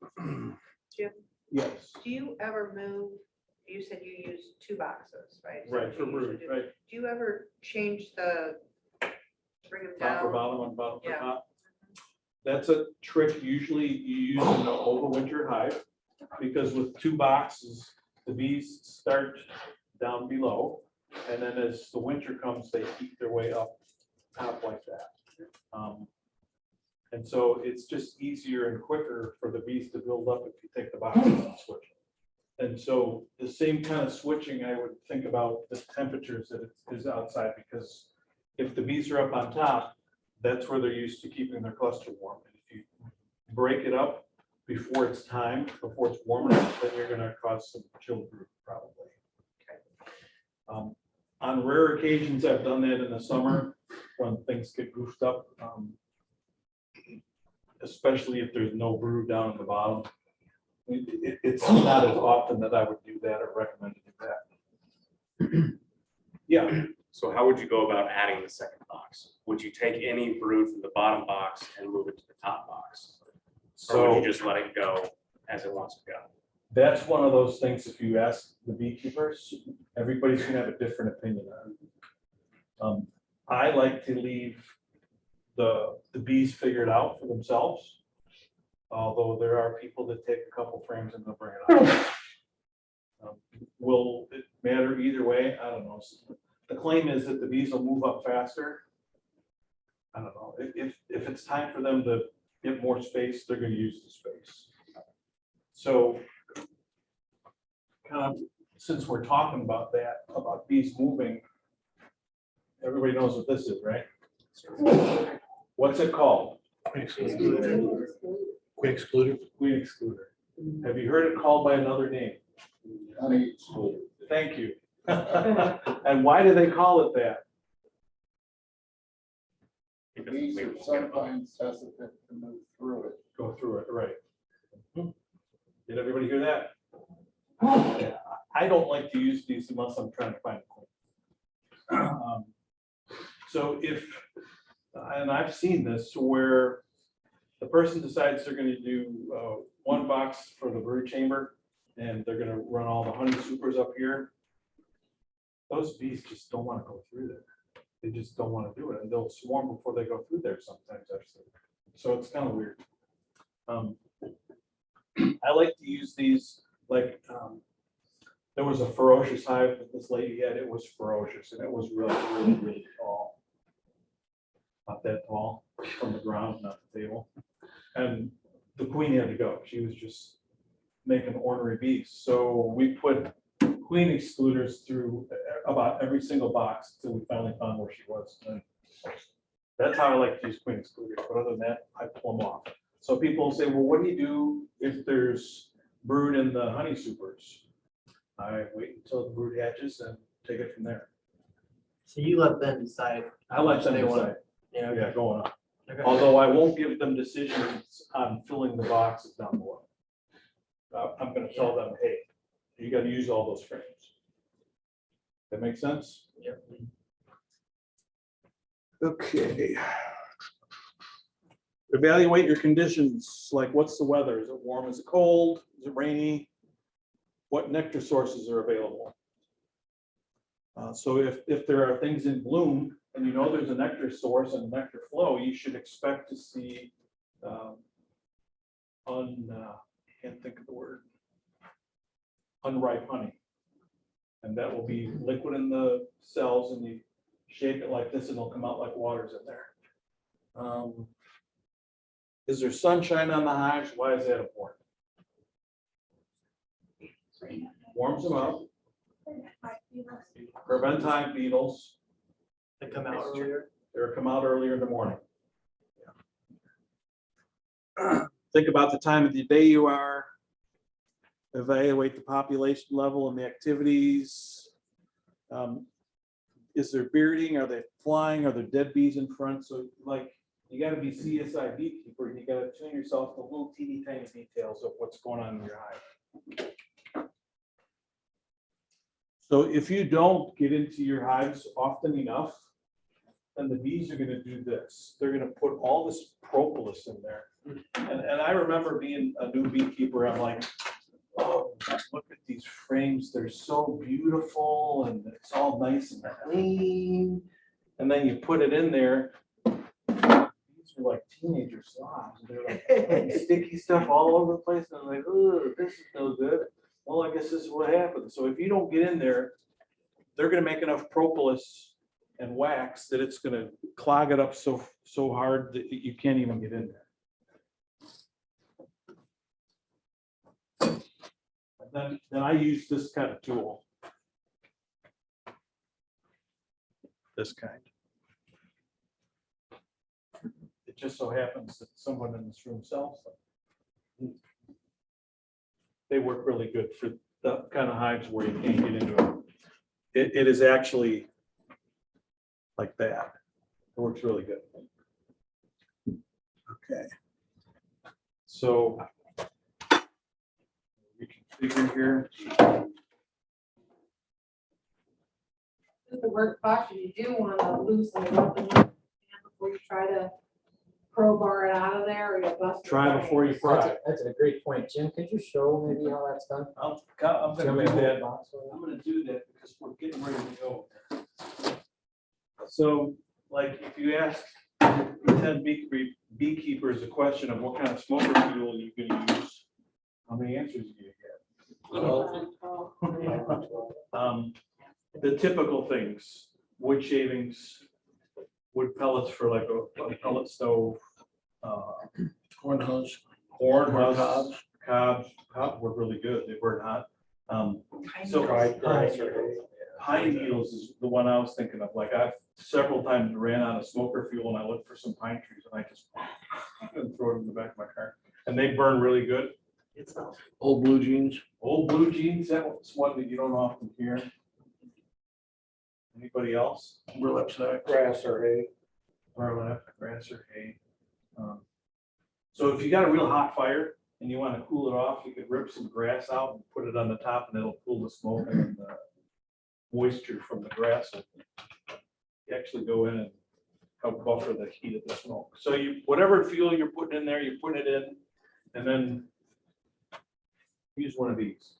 Jim, Yes. do you ever move, you said you use 2 boxes, right? Is that Right, what for you usually brood, do? right. Do you ever change bring them Top for down? bottom on bottom for Yeah. top. That's a trick usually you use in the overwinter hive, because with 2 boxes, the bees start down below, and then as the winter comes, they eat their way up top like that. And so it's just easier and quicker for the bees to build up if you take the boxes and switch them. And so the same kind of switching, I would think about the temperatures that it is outside, because if the bees are up on top, that's where they're used to keeping their cluster warm. And if you break it up before it's time, before it's warm enough, then you're gonna cause some chilled brood probably. On rare occasions, I've done that in the summer when things get goofed up. Especially if there's no brood down at the bottom. It's not as often that I would do that or recommend to do that. Yeah. So how would you go about adding the second box? Would you take any brood from the bottom box and move it to the top box? Or So would you just let it go as it wants to go? that's one of those things, if you ask the beekeepers, everybody's gonna have a different opinion on. I like to leave the bees figured out for themselves. Although there are people that take a couple frames and they'll bring it out. Will it matter either way? I don't know. The claim is that the bees will move up faster. I don't know. If it's time for them to get more space, they're going to use the space. So kind of, since we're talking about that, about bees moving, Everybody knows what this is, right? What's it called? Queen excluder. Queen excluder. Queen excluder. Have you heard it called by another name? Honey excluder. Thank you. And why do they call it that? Because Bees we are won't get a bug. sometimes hesitant to move through it. Go through it, right? Did everybody hear that? Yeah, I don't like to use these unless I'm trying to find a queen. So if, and I've seen this where the person decides they're gonna do one box for the brood chamber and they're gonna run all the honey supers up here. Those bees just don't wanna go through there. They just don't wanna do it, and they'll swarm before they go through there sometimes, I've seen. So it's kind of weird. I like to use these, like, there was a ferocious hive that this lady had. It was ferocious and it was really, really, really tall. Not that tall from the ground, not the table. And the queen had to go. She was just making ornery bees. So we put queen excluders through about every single box until we finally found where she was. And that's how I like to use queen excluders. But other than that, I pull them off. So people say, well, what do you do if there's brood in the honey supers? I wait until the brood hatches and take it from there. So you let them decide. I let them They want- decide. Yeah. Yeah, going on. Okay. Although I won't give them decisions on filling the boxes down below. I'm gonna tell them, hey, you gotta use all those frames. That makes sense? Yep. Okay. Evaluate your conditions, like what's the weather? Is it warm? Is it cold? Is it rainy? What nectar sources are available? So if there are things in bloom and you know there's a nectar source and nectar flow, you should expect to see can't think of the word, unripe honey. And that will be liquid in the cells, and you shape it like this and it'll come out like water's in there. Is there sunshine on the hives? Why is that important? Warms them up. Prevent hive beetles. They come out earlier. They'll come out earlier in the morning. Think about the time of the day you are. Evaluate the population level and the activities. Is there bearding? Are they flying? Are there dead bees in front? So like, you gotta be CSI beekeeper, and you gotta tune yourself to little teeny tiny details of what's going on in your hive. So if you don't get into your hives often enough, then the bees are gonna do this. They're gonna put all this propolis in there. And I remember being a new beekeeper, I'm like, oh, look at these frames. They're so beautiful and it's all nice and clean. And then you put it in there. These are like teenager slobs. They're like putting sticky stuff all over the place. And I'm like, oh, this is no good. Well, I guess this is what happens. So if you don't get in there, they're gonna make enough propolis and wax that it's gonna clog it up so hard that you can't even get in there. Then I use this kind of tool. This kind. It just so happens that someone in this room sells them. They work really good for the kind of hives where you can't get into them. It is actually like that. It works really good. Okay. So reconfigure here. Just a word of caution, you do want to loosen it up before you try to crowbar it out of there, or you bust. Try before you fry. That's a great point. Jim, could you show maybe how that's done? I'm Do you gonna want me do to hold that. the box for you? I'm gonna do that because we're getting ready to go. So, like, if you ask 10 beekeepers a question of what kind of smoker fuel you're gonna use, how many answers do you get? The typical things: wood shavings, wood pellets for like a pellet stove, Corn husk. corn Corn husks, cobs were really good. They burn hot. So Right, right. pine needles is the one I was thinking of. Like, I've several times ran out of smoker fuel and I looked for some pine trees and I just and throw it in the back of my car. And they burn really good. Old blue jeans. Old blue jeans, that's one that you don't often hear. Anybody else? Burlap sack, grass or hay. Burlap, grass or hay. So if you got a real hot fire and you want to cool it off, you could rip some grass out and put it on the top and it'll cool the smoke and the moisture from the grass. You actually go in and help buffer the heat of the smoke. So you, whatever fuel you're putting in there, you're putting it in and then use one of these.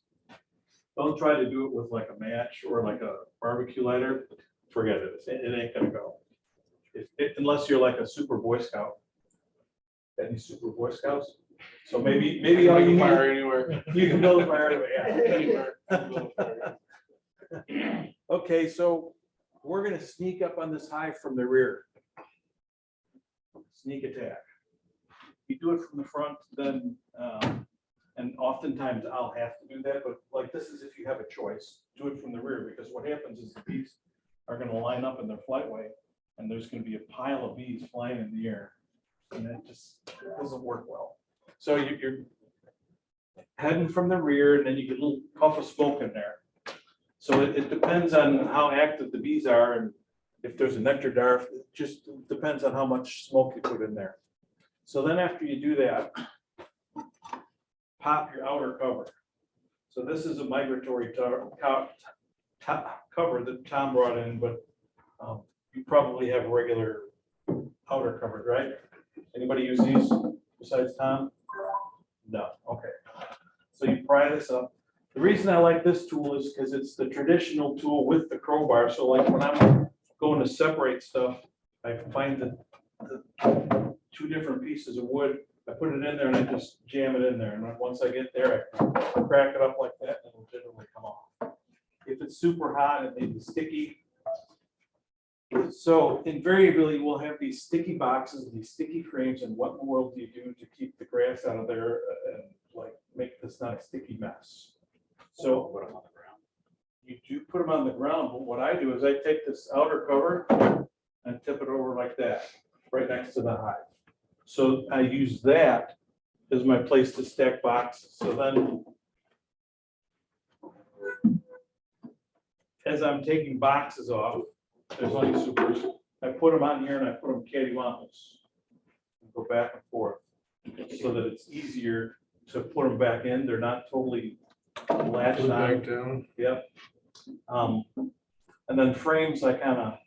Don't try to do it with like a match or like a barbecue lighter. Forget it. It ain't gonna go. Unless you're like a super Boy Scout. Any super Boy Scouts? So maybe all you Fire need, anywhere. you can build a fire anyway. Yeah. Okay, so we're gonna sneak up on this hive from the rear. Sneak attack. You do it from the front, then, and oftentimes I'll have to do that, but like this is if you have a choice, do it from the rear, because what happens is the bees are gonna line up in their flightway, and there's gonna be a pile of bees flying in the air, and it just doesn't work well. So you're heading from the rear, and then you get a little puff of smoke in there. So it depends on how active the bees are, and if there's a nectar dart, it just depends on how much smoke you put in there. So then after you do that, pop your outer cover. So this is a migratory cover that Tom brought in, but you probably have regular outer covers, right? Anybody use these besides Tom? No, okay. So you pry this up. The reason I like this tool is because it's the traditional tool with the crowbar. So like when I'm going to separate stuff, I find the two different pieces of wood. I put it in there and I just jam it in there. And once I get there, I crack it up like that and it'll generally come off. If it's super hot, it may be sticky. So invariably, we'll have these sticky boxes, these sticky frames, and what in the world do you do to keep the grass out of there and like make this not a sticky mess? So put them on the ground. You do put them on the ground, but what I do is I take this outer cover and tip it over like that, right next to the hive. So I use that as my place to stack boxes. So then as I'm taking boxes off, there's only supers. I put them on here and I put them cattywampus. Go back and forth so that it's easier to put them back in. They're not totally latched on. Down. Yep. And then frames, I kind of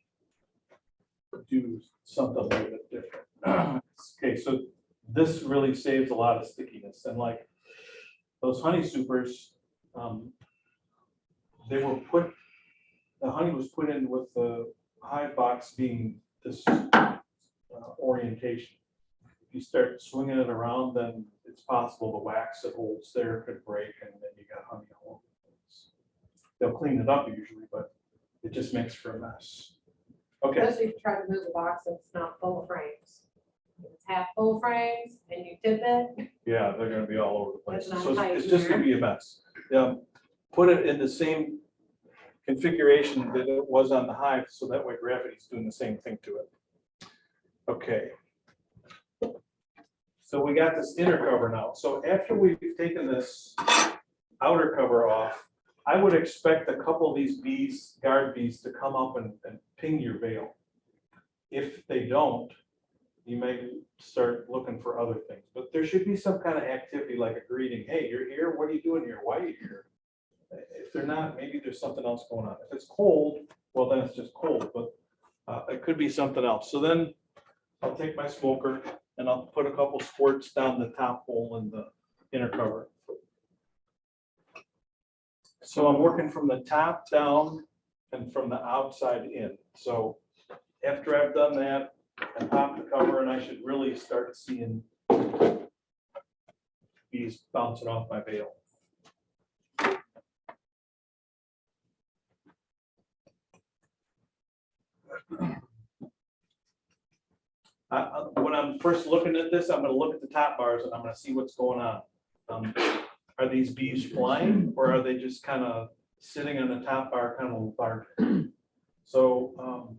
do something a little bit different. Okay, so this really saves a lot of stickiness. And like those honey supers, they were put, the honey was put in with the hive box being this orientation. If you start swinging it around, then it's possible the wax that holds there could break and then you got honey all over the place. They'll clean it up usually, but it just makes for a mess. Okay. Especially if you try to move a box that's not full of frames. If it's half full of frames and you tip it. Yeah, they're gonna be all over the place. That's So not it's just gonna be a mess. Yeah, put it in the same configuration that it was on the hive, so that way gravity's doing the same thing to it. Okay. So we got this inner cover now. So after we've taken this outer cover off, I would expect a couple of these bees, guard bees, to come up and ping your veil. If they don't, you may start looking for other things, but there should be some kind of activity like a greeting. Hey, you're here. What are you doing here? Why are you here? If they're not, maybe there's something else going on. If it's cold, well, then it's just cold, but it could be something else. So then I'll take my smoker and I'll put a couple squirts down the top hole in the inner cover. So I'm working from the top down and from the outside in. So after I've done that, I pop the cover and I should really start seeing bees bouncing off my veil. When I'm first looking at this, I'm going to look at the top bars and I'm going to see what's going on. Are these bees flying or are they just kind of sitting on the top bar, kind of lethargic? So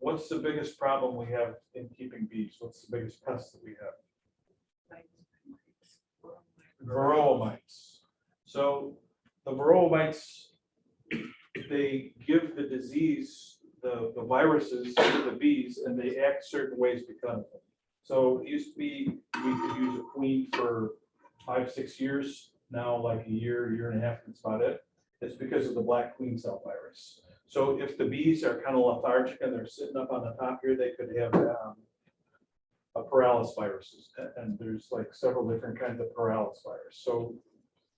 what's the biggest problem we have in keeping bees? What's the biggest pest that we have? Varroa mites. So the varroa mites, they give the disease, the viruses to the bees, and they act certain ways because of it. So it used to be, we could use a queen for 5-6 years. Now, like a year and a half, that's about it. It's because of the black queen cell virus. So if the bees are kind of lethargic and they're sitting up on the top here, they could have a paralysis viruses. And there's like several different kinds of paralysis virus. So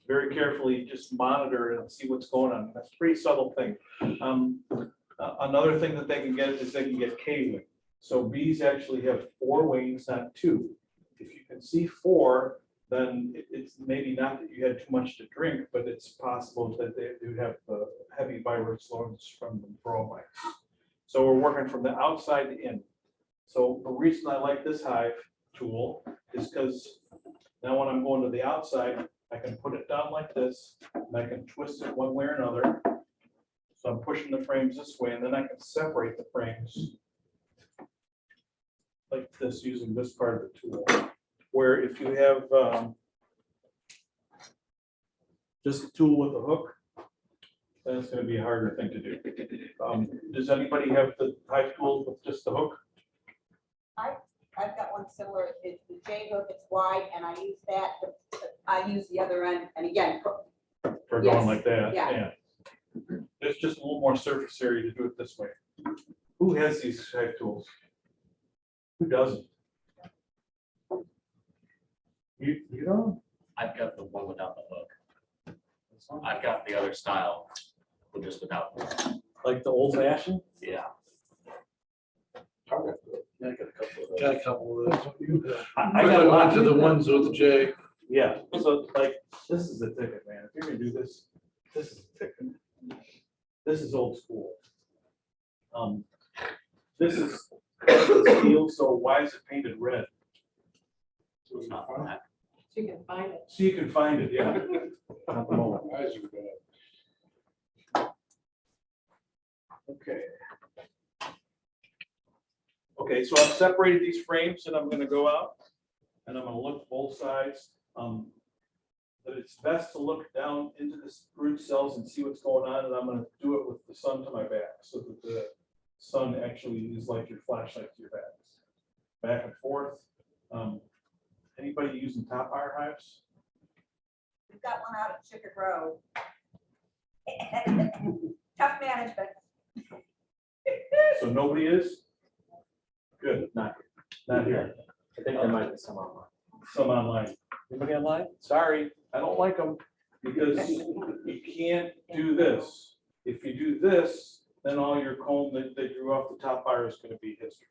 very carefully, just monitor and see what's going on. That's a pretty subtle thing. Another thing that they can get is they can get K-wing. So bees actually have 4 wings, not 2. If you can see 4, then it's maybe not that you had too much to drink, but it's possible that they do have the heavy virus loads from the varroa mites. So we're working from the outside in. So the reason I like this Hive tool is because now when I'm going to the outside, I can put it down like this, and I can twist it one way or another. So I'm pushing the frames this way, and then I can separate the frames like this using this part of the tool. Where if you have just a tool with a hook, then it's going to be a harder thing to do. Does anybody have the Hive tools with just the hook? I've got one similar, it's the J hook, it's wide, and I use that, I use the other end, and again, For Yes, going like that? yeah. There's just a little more surface area to do it this way. Who has these Hive tools? Who doesn't? You don't? I've got the one without the hook. I've got the other style, but just without. the hook. Like the old fashioned? Yeah. Yeah, I got a couple of those. Got a couple of those. I got a lot to the ones with the J. Yeah, so like, this is the ticket, man. If you're gonna do this, this is the ticket. This is old school. This is steel, so why is it painted red? It's not black. So you can find it. So you can find it, yeah. Not the moment. Eyes are bad. Okay. Okay, so I've separated these frames and I'm gonna go out and I'm gonna look both sides. But it's best to look down into the root cells and see what's going on, and I'm gonna do it with the sun to my back, so that the sun actually is like your flashlight to your back. Back and forth. Anybody using top wire hives? we've got one out at Chicken Road. Tough management. So nobody is? Good, not here. I think there might be some online. Some online. Anybody online? Sorry, I don't like them because you can't do this. If you do this, then all your comb that grew off the top wire is going to be history.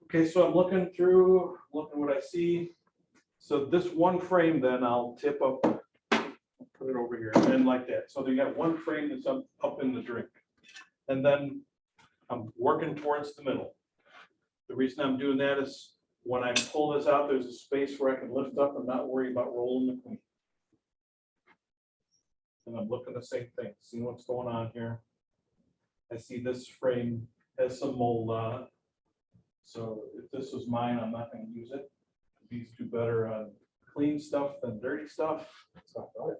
Okay, so I'm looking through, looking what I see. So this one frame, then I'll tip up, put it over here, and like that. So you got one frame that's up in the drink. And then I'm working towards the middle. The reason I'm doing that is when I pull this out, there's a space where I can lift up and not worry about rolling the queen. And I'm looking the same thing, see what's going on here. I see this frame has some mold on it. So if this was mine, I'm not going to use it. These do better on clean stuff than dirty stuff. It's not right.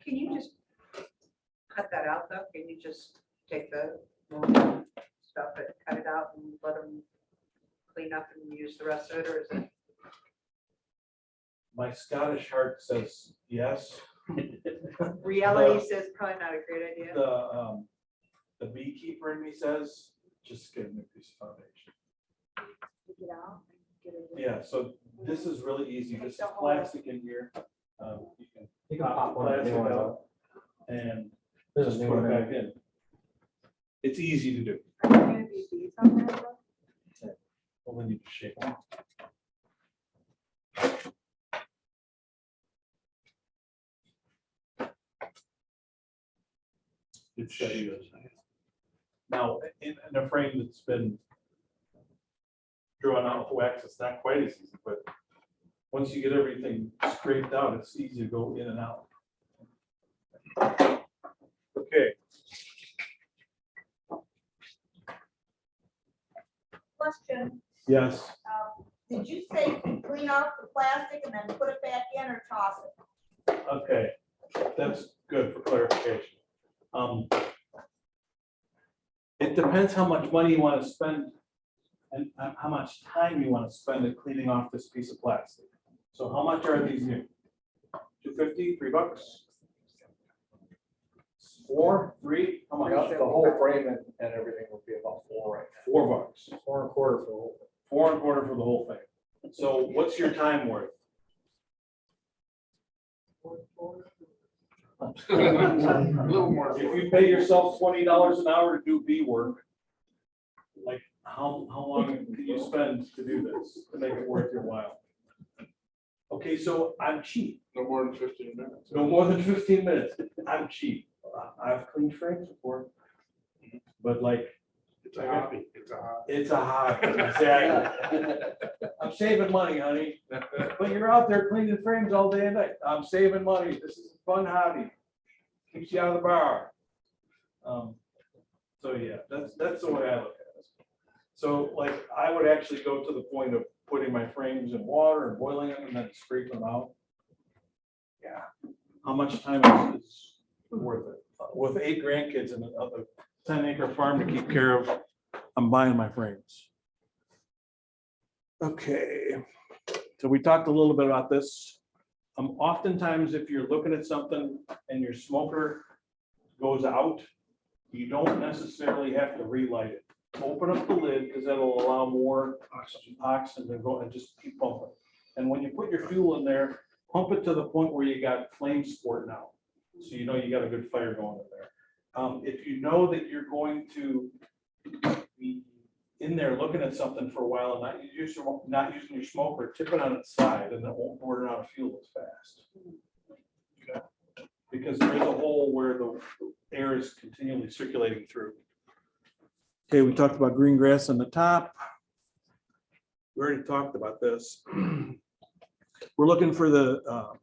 Can you just cut that out though? Can you just take the stuff and cut it out and let them clean up and use the rest of it, or is it? My Scottish heart says yes. Reality says probably not a great idea. The beekeeper in me says, just get a new piece of foundation. Take it out and get it in. Yeah, so this is really easy. This is plastic in here. You can pop one of the new plastic ones out out. and There's a just new put it one back in. It's easy to do. Are there gonna be bees on there though? Well, then you just shake them. It's now in a frame that's been drawn out with wax, it's not quite as easy, but once you get everything scraped out, it's easy to go in and out. Okay. question. Yes, Did you say clean off the plastic and then put it back in or toss it? okay, that's good for clarification. It depends how much money you want to spend and how much time you want to spend at cleaning off this piece of plastic. So how much are these new? $2.50, $3? 4, 3, how much? The whole frame and everything would be about 4 right now. $4. 4 1/4 for the whole thing. 4 1/4 for the whole thing. So what's your time worth? A little more. If you pay yourself $20 an hour to do bee work, like how long can you spend to do this, to make it worth your while? Okay, so I'm cheap. No more than 15 minutes. No more than 15 minutes. I'm cheap. I've cleaned frames before. But like, It's a hobby. It's a hobby. it's a hobby, exactly. I'm saving money, honey. But you're out there cleaning frames all day and night. I'm saving money. This is a fun hobby. Keeps you out of the bar. So yeah, that's the way I look at it. So like, I would actually go to the point of putting my frames in water and boiling them and then scrape them out. Yeah. How much time is worth it? With 8 grandkids and a 10-acre farm to keep care of, I'm buying my frames. Okay, so we talked a little bit about this. Oftentimes, if you're looking at something and your smoker goes out, you don't necessarily have to relight it. Open up the lid because that'll allow more oxygen to go and just keep pumping. And when you put your fuel in there, pump it to the point where you got flame sporting out. So you know you got a good fire going in there. If you know that you're going to be in there looking at something for a while and not using your smoker, tip it on its side and it won't burn out of fuel as fast. Okay. Because there's a hole where the air is continually circulating through. Okay, we talked about green grass on the top. We already talked about this. We're looking for the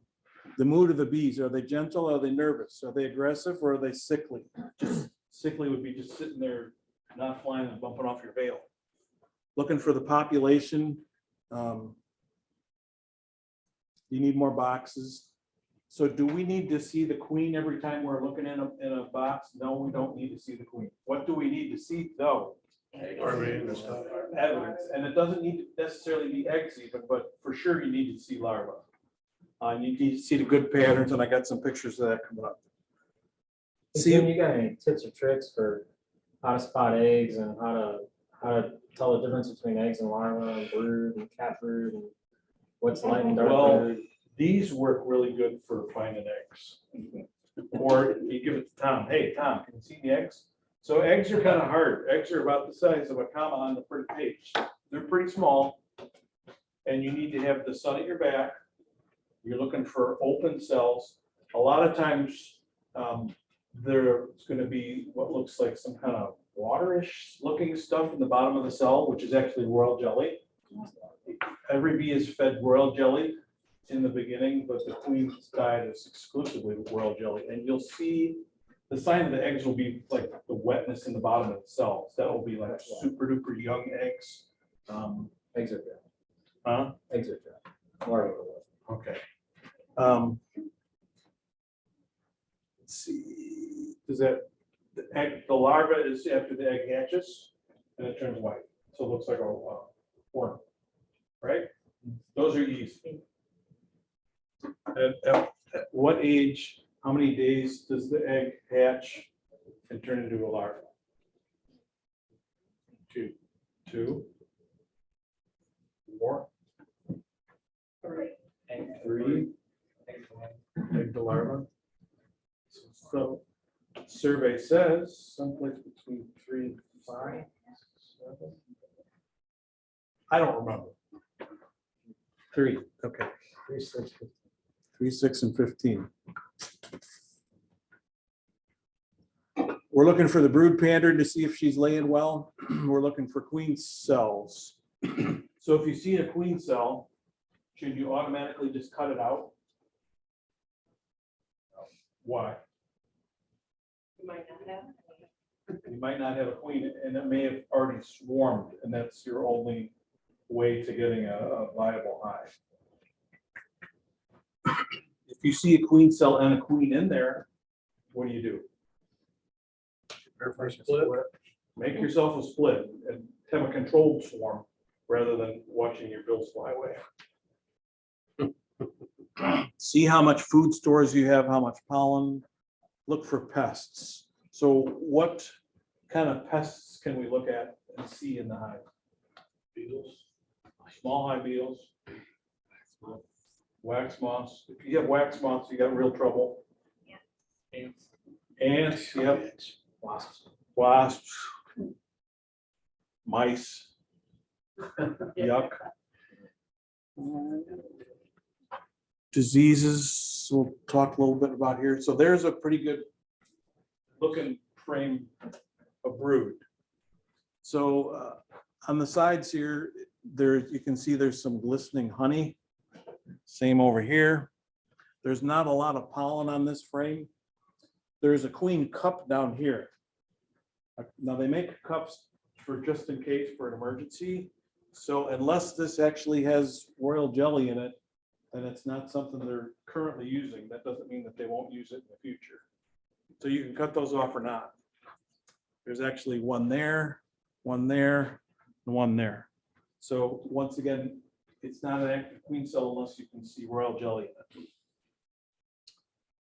mood of the bees. Are they gentle? Are they nervous? Are they aggressive or are they sickly? Just sickly would be just sitting there, not flying and bumping off your veil. Looking for the population. You need more boxes. So do we need to see the queen every time we're looking in a box? No, we don't need to see the queen. What do we need to see though? Evidence, and it doesn't need to necessarily be eggs even, but for sure you need to see larvae. You need to see the good patterns, and I got some pictures of that coming up. See, you got any tips or tricks for how to spot eggs and how to tell the difference between eggs and larvae and brood and cat brood and what's light and dark brood? These work really good for finding eggs. Or you give it to Tom. Hey, Tom, can you see the eggs? So eggs are kind of hard. Eggs are about the size of a comma on the front page. They're pretty small. And you need to have the sun at your back. You're looking for open cells. A lot of times there's going to be what looks like some kind of waterish looking stuff in the bottom of the cell, which is actually royal jelly. Every bee is fed royal jelly in the beginning, but the queen's diet is exclusively with royal jelly. And you'll see the sign of the eggs will be like the wetness in the bottom of the cells. That will be like super duper young eggs. Eggs are dry. Huh? Eggs are dry. Larvae are wet. Okay. Let's see. Does that the larva is after the egg hatches and it turns white, so it looks like a worm, right? Those are easy. At what age? How many days does the egg hatch and turn into a larva? 2, 4, 3. Egg to larva. So survey says someplace between 3 and 5, 7. I don't remember. 3. Okay. 3, 6, 15. 3, 6, and 15. We're looking for the brood pattern to see if she's laying well. We're looking for queen cells. So if you see a queen cell, should you automatically just cut it out? Why? You might not have. You might not have a queen, and it may have already swarmed, and that's your only way to getting a viable hive. If you see a queen cell and a queen in there, what do? Make yourself a split and have a controlled swarm rather than watching your bills fly away. See how much food stores you have, how much pollen. Look for pests. So what kind of pests can we look at and see in the hive? Beetles, small hive beetles, wax moths. If you have wax moths, you got real trouble. Ants, yep. Wasps. Mice. Yuck. Diseases, we'll talk a little bit about here. So there's a pretty good looking frame of brood. So on the sides here, you can see there's some glistening honey. Same over here. There's not a lot of pollen on this frame. There's a queen cup down here. Now they make cups for just in case for an emergency. So unless this actually has royal jelly in it, then it's not something they're currently using. That doesn't mean that they won't use it in the future. So you can cut those off or not. There's actually one there, and one there. So once again, it's not an active queen cell unless you can see royal jelly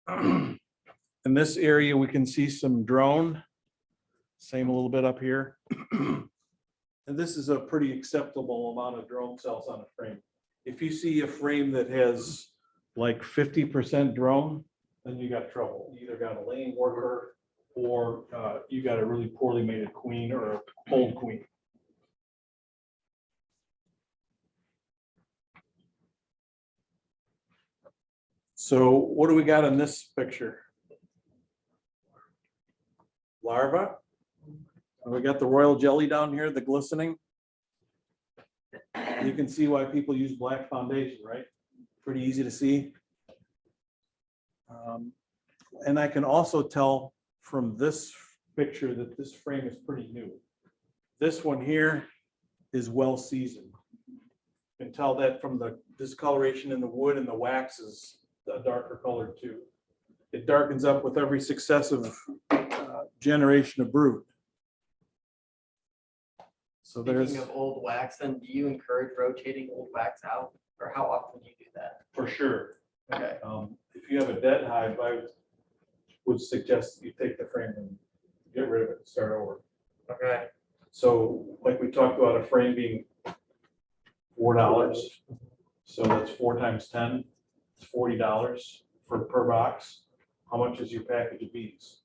in it. In this area, we can see some drone. Same a little bit up here. And this is a pretty acceptable amount of drone cells on a frame. If you see a frame that has like 50% drone, then you got trouble. You either got a laying worker or you got a really poorly mated queen or a old queen. So what do we got in this picture? Larva. We got the royal jelly down here, the glistening. You can see why people use black foundation, right? Pretty easy to see. And I can also tell from this picture that this frame is pretty new. This one here is well seasoned. You can tell that from the discoloration in the wood, and the wax is a darker color too. It darkens up with every successive generation of brood. So there's, Speaking of old wax, then do you encourage rotating old wax out, or how often do you do that? for sure. Okay. If you have a dead hive, I would suggest you take the frame and get rid of it and start over. Okay. So like we talked about, a frame being $4. So that's 4 times 10, it's $40 per box. How much is your package of bees?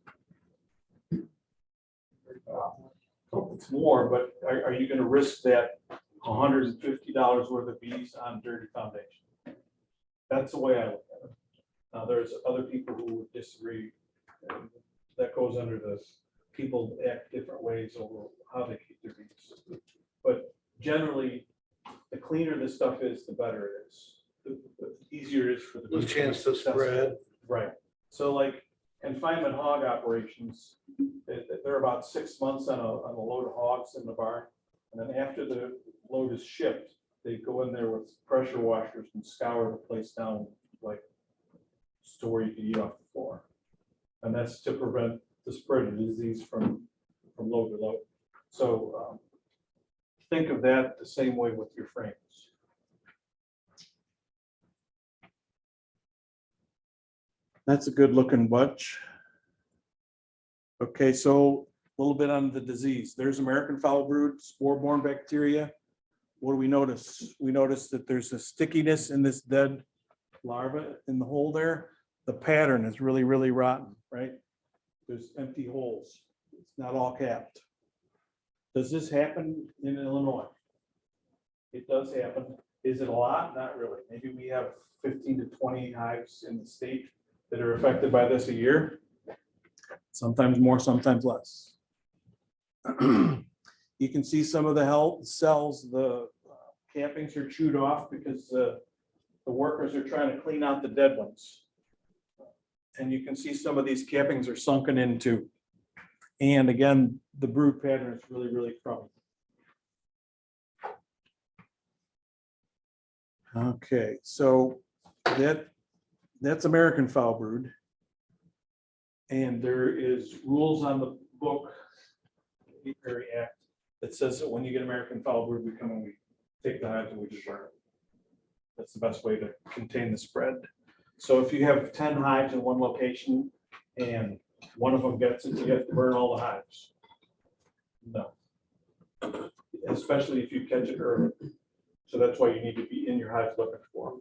It's more, but are you gonna risk that $150 worth of bees on dirty foundation? That's the way I look at it. Now, there's other people who would disagree. And that goes under the people act different ways over how they keep their bees. But generally, the cleaner this stuff is, the better it is. The easier it is for the bees. Less chance to spread. Right. So like confinement hog operations, they're about 6 months on a load of hogs in the barn. And then after the load is shipped, they go in there with pressure washers and scour the place down like store you can eat off the floor. And that's to prevent the spread of disease from load to load. So think of that the same way with your frames. That's a good looking bunch. Okay, so a little bit on the disease. There's American foul brood, spore-borne bacteria. What do we notice? We notice that there's a stickiness in this dead larva in the hole there. The pattern is really, really rotten, right? There's empty holes. It's not all capped. Does this happen in Illinois? It does happen. Is it a lot? Not really. Maybe we have 15 to 20 hives in the state that are affected by this a year. Sometimes more, sometimes less. You can see some of the health cells, the cappings are chewed off because the workers are trying to clean out the dead ones. And you can see some of these cappings are sunken into. And again, the brood pattern is really, really crummy. Okay, so that's American foul brood. And there is rules on the book, the Apiary Act, that says that when you get American foul brood, we come and we take the hives and we just burn it. That's the best way to contain the spread. So if you have 10 hives in one location and one of them gets it, you have to burn all the hives. No. Especially if you catch it early. So that's why you need to be in your hives looking for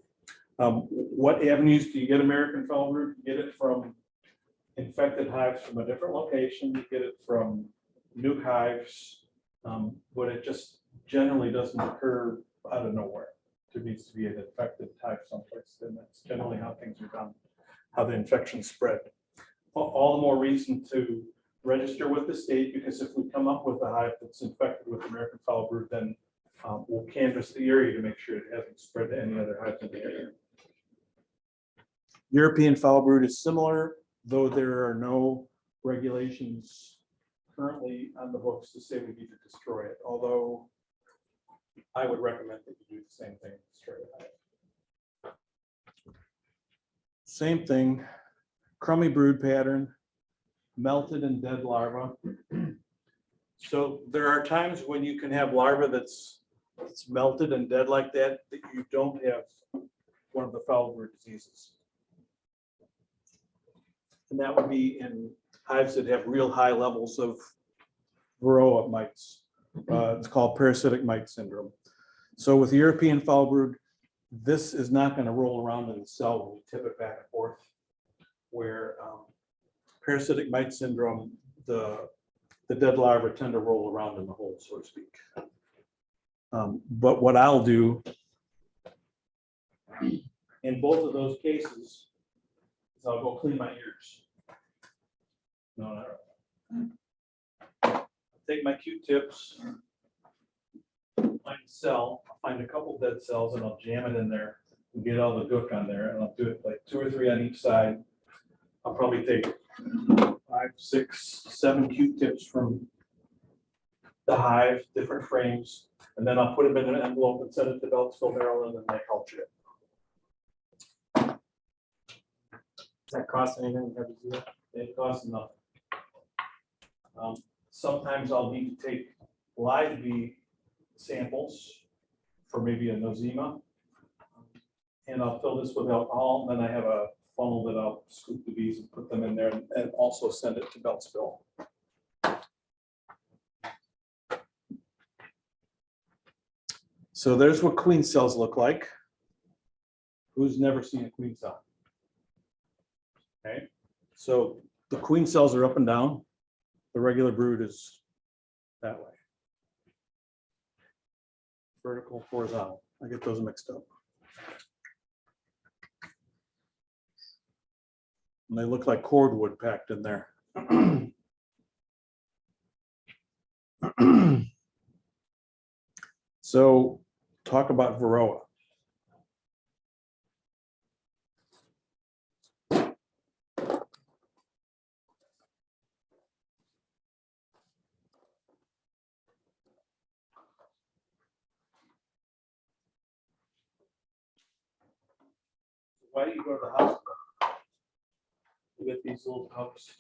them. What avenues do you get American foul brood? You get it from infected hives from a different location, you get it from nuke hives, but it just generally doesn't occur out of nowhere. There needs to be an infected hive someplace, and that's generally how things are done, how the infection spread. All the more reason to register with the state, because if we come up with a hive that's infected with American foul brood, then we'll canvass the area to make sure it hasn't spread to any other hives in the area. European foul brood is similar, though there are no regulations currently on the books to say we need to destroy it, although I would recommend that you do the same thing, destroy the hive. Same thing, crummy brood pattern, melted and dead larva. So there are times when you can have larva that's melted and dead like that, that you don't have one of the foul brood diseases. And that would be in hives that have real high levels of Varroa mites. It's called parasitic mite syndrome. So with European foul brood, this is not going to roll around in the cell when you tip it back and forth. Where parasitic mite syndrome, the dead larvae tend to roll around in the hole, so to speak. But what I'll do in both of those cases is I'll go clean my ears. No, not really. Take my Q-tips, find a cell, find a couple dead cells, and I'll jam it in there and get all the gook on there. And I'll do it like 2 or 3 on each side. I'll probably take 5, 6, 7 Q-tips from the hive, different frames, and then I'll put them in an envelope and send it to Beltsville, Maryland, and they culture it. Does that cost anything? It costs nothing. Sometimes I'll need to take live bee samples for maybe a nosema, and I'll fill this with alcohol. And then I have a funnel that I'll scoop the bees and put them in there, and also send it to Beltsville. So there's what queen cells look like. Who's never seen a queen cell? Okay, so the queen cells are up and down. The regular brood is that way. Vertical, horizontal. I get those mixed up. And they look like cordwood packed in there. So talk about Varroa. Why do you go to the hospital? You get these little cups.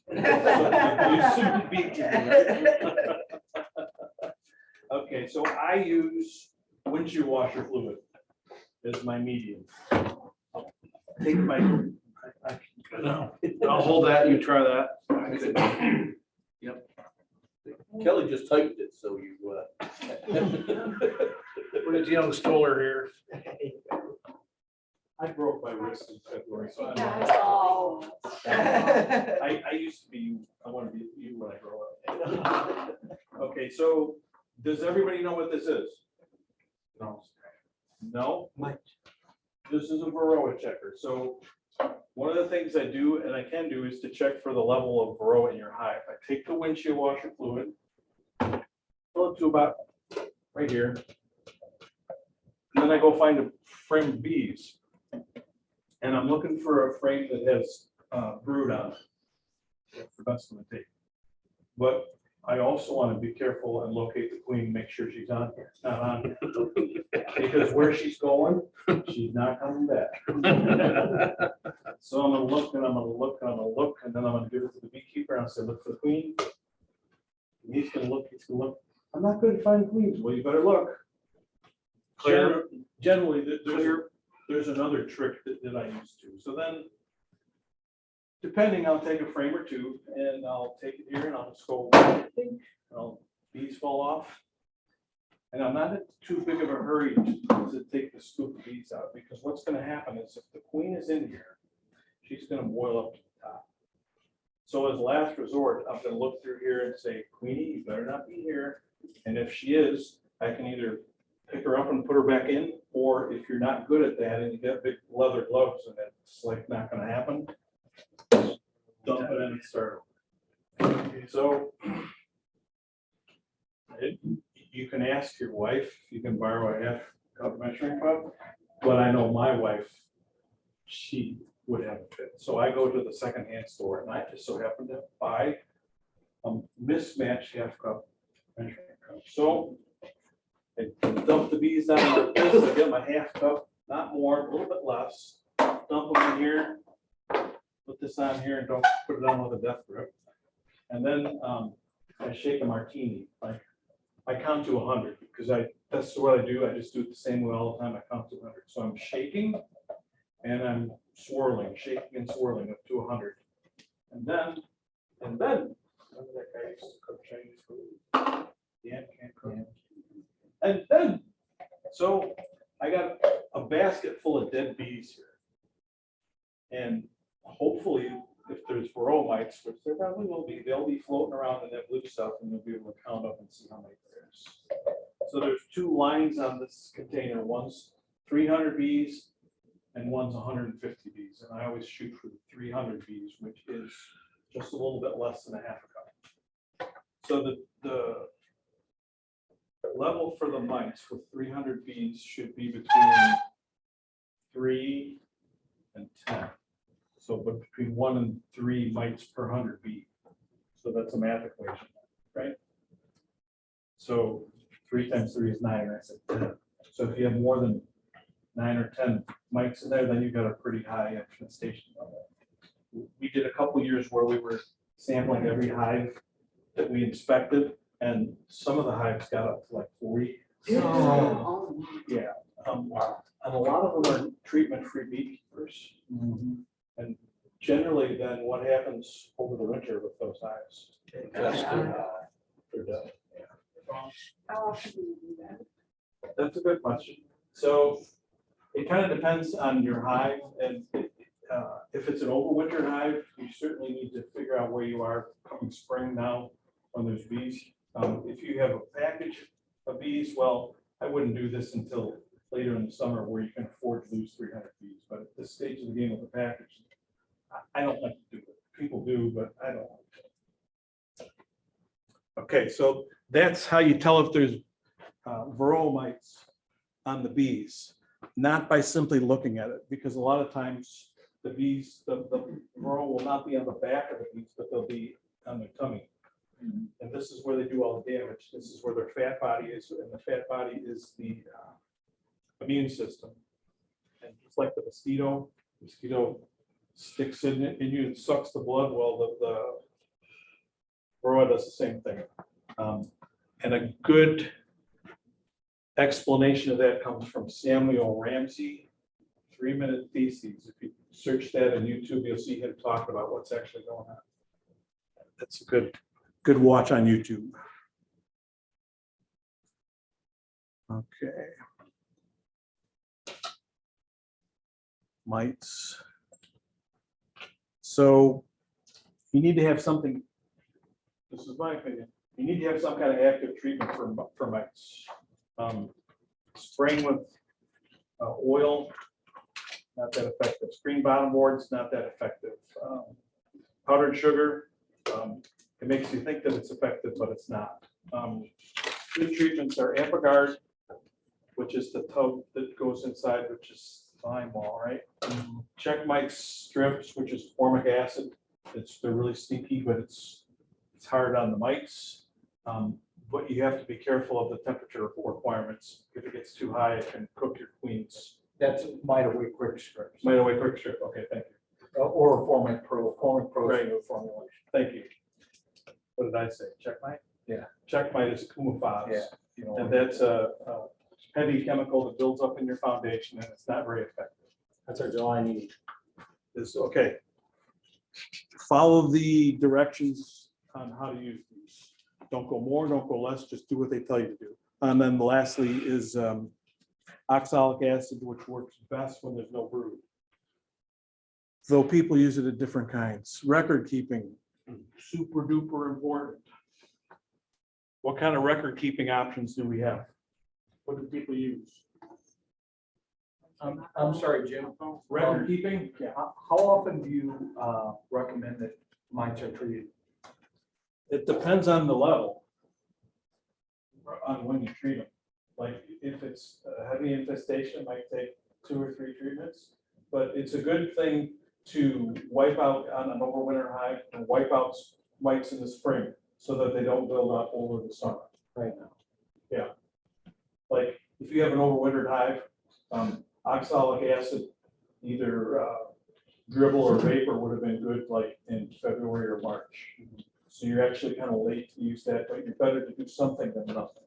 Okay, so I use windshield washer fluid as my medium. I'll take my. I'll hold that, you try that. Yep. Kelly just typed it, so you. Put it on the stroller here. I broke my wrist in February, so Oh. I used to be you. I want to be you when I grow up. Okay, so does everybody know what this is? No. No? This is a Varroa checker. So one of the things I do, and I can do, is to check for the level of Varroa in your hive. I take the windshield washer fluid, fill it to about right here, and then I go find a frame of bees. And I'm looking for a frame that has brood on it. That's the best one to take. But I also want to be careful and locate the queen, make sure she's on here, not on here. Because where she's going, she's not coming back. So I'm gonna look and I'm gonna look and I'm gonna look, and then I'm gonna give it to the beekeeper and I'll say, look for the queen. And he's gonna look, I'm not good at finding queens. Well, you better look. Clear. Generally, there's another trick that I use too. So then, depending, I'll take a frame or two and I'll take it here and I'll just go, bees fall off. And I'm not in too big of a hurry to take the scoop of bees out, because what's gonna happen is if the queen is in here, she's gonna boil up to the top. So as last resort, I'm gonna look through here and say, Queenie, you better not be here. And if she is, I can either pick her up and put her back in, or if you're not good at that and you got big leather gloves and it's like not gonna happen, dump it in and start. So you can ask your wife, you can borrow a half cup measuring cup, but I know my wife, she would have a fit. So I go to the secondhand store and I just so happen to buy a mismatched half cup measuring cup. So I dump the bees down like this, I get my half cup, not more, a little bit less, dump them in here, put this on here and don't put it on with a death grip. And then I shake a martini, like I count to 100 because that's what I do. I just do it the same way all the time. I count to 100. So I'm shaking and I'm swirling, shaking and swirling up to 100. And then, remember that guy used to cook Chinese food? Yeah, can't cook. And then, so I got a basket full of dead bees here. And hopefully, if there's varroa mites, which there probably will be, they'll be floating around in that blue stuff and you'll be able to count up and see how many there is. So there's 2 lines on this container. One's 300 bees and one's 150 bees. And I always shoot for the 300 bees, which is just a little bit less than a half a cup. So the level for the mites with 300 bees should be between 3 and 10. So but between 1 and 3 mites per 100 bee. So that's a math equation, right? So 3 times 3 is 9, and I said 10. So if you have more than 9 or 10 mites in there, then you've got a pretty high infestation level. We did a couple years where we were sampling every hive that we inspected, and some of the hives got up to like 40. So, yeah, and a lot of them are treatment-free beekeepers. And generally, then what happens over the winter with those hives? They're dead. How often do you do that? That's a good question. So it kind of depends on your hive, and if it's an overwintered hive, you certainly need to figure out where you are coming spring now when there's bees. If you have a package of bees, well, I wouldn't do this until later in the summer where you can afford to lose 300 bees. But at this stage of the game with the package, I don't like to do it. People do, but I don't like to. Okay, so that's how you tell if there's varroa mites on the bees, not by simply looking at it, because a lot of times the bees, the varroa will not be on the back of the bees, but they'll be on their tummy. And this is where they do all the damage. This is where their fat body is, and the fat body is the immune system. And just like the mosquito sticks in you and sucks the blood. Well, the varroa does the same thing. And a good explanation of that comes from Samuel Ramsey, 3-minute theses. If you search that on YouTube, you'll see him talk about what's actually going on. That's a good watch on YouTube. Okay. Mites. So you need to have something, this is my opinion, you need to have some kind of active treatment for mites. Spraying with oil, not that effective. Screen bottom boards, not that effective. Powdered sugar, it makes you think that it's effective, but it's not. Good treatments are Ampagard, which is the tub that goes inside, which is thymol, right? Check mite strips, which is formic acid. They're really stinky, but it's It's hard on the mites. But you have to be careful of the temperature requirements. If it gets too high, it can cook your queens. That's Mite Away Quick Strips. Mite Away Quick Strip, okay, thank you. Or Formic Pro, Formic Pro Right. formulation. Thank you. What did I say? Checkmate? Yeah. Checkmate is Coumaphos. Yeah. You know, And that's a heavy chemical that builds up in your foundation and it's not very effective. That's our July meeting. Is okay. Follow the directions on how to use these. Don't go more, don't go less, just do what they tell you to do. And then lastly is oxalic acid, which works best when there's no brood. Though people use it at different kinds. Record keeping, super duper important. What kind of record keeping options do we have? What do people use? I'm sorry, Jim. Record keeping? Yeah, how often do you recommend that mites are treated? It depends on the level. On when you treat them. Like if it's a heavy infestation, it might take 2 or 3 treatments. But it's a good thing to wipe out on an overwinter hive and wipe out mites in the spring so that they don't build up over the summer right now. Yeah. Like if you have an overwintered hive, oxalic acid, either dribble or vapor would have been good like in February or March. So you're actually kind of late to use that, but you're better to do something than nothing.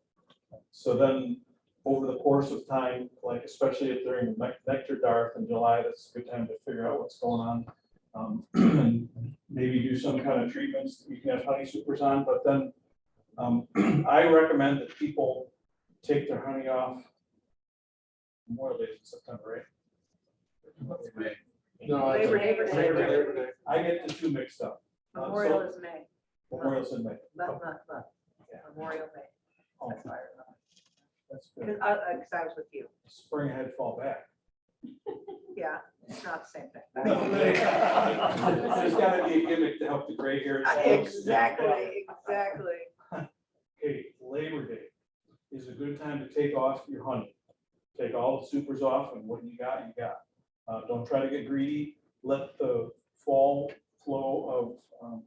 So then over the course of time, like especially if during the nectar dearth in July, that's a good time to figure out what's going on. And maybe do some kind of treatments. You can have honey supers on, but then I recommend that people take their honey off Memorial Day in September, right? No, I Labor Day. Labor Day. I get the two mixed up. Memorial is May, Memorial's in May. not. Memorial May. Oh, That's why I remember. that's good. Because I was with you. Spring ahead, fall back. Yeah, it's not the same thing. No, there's gotta be a gimmick to help the gray hairs. Exactly. Okay, Labor Day is a good time to take off your honey. Take all the supers off and what you got, you got. Don't try to get greedy. Let the fall flow of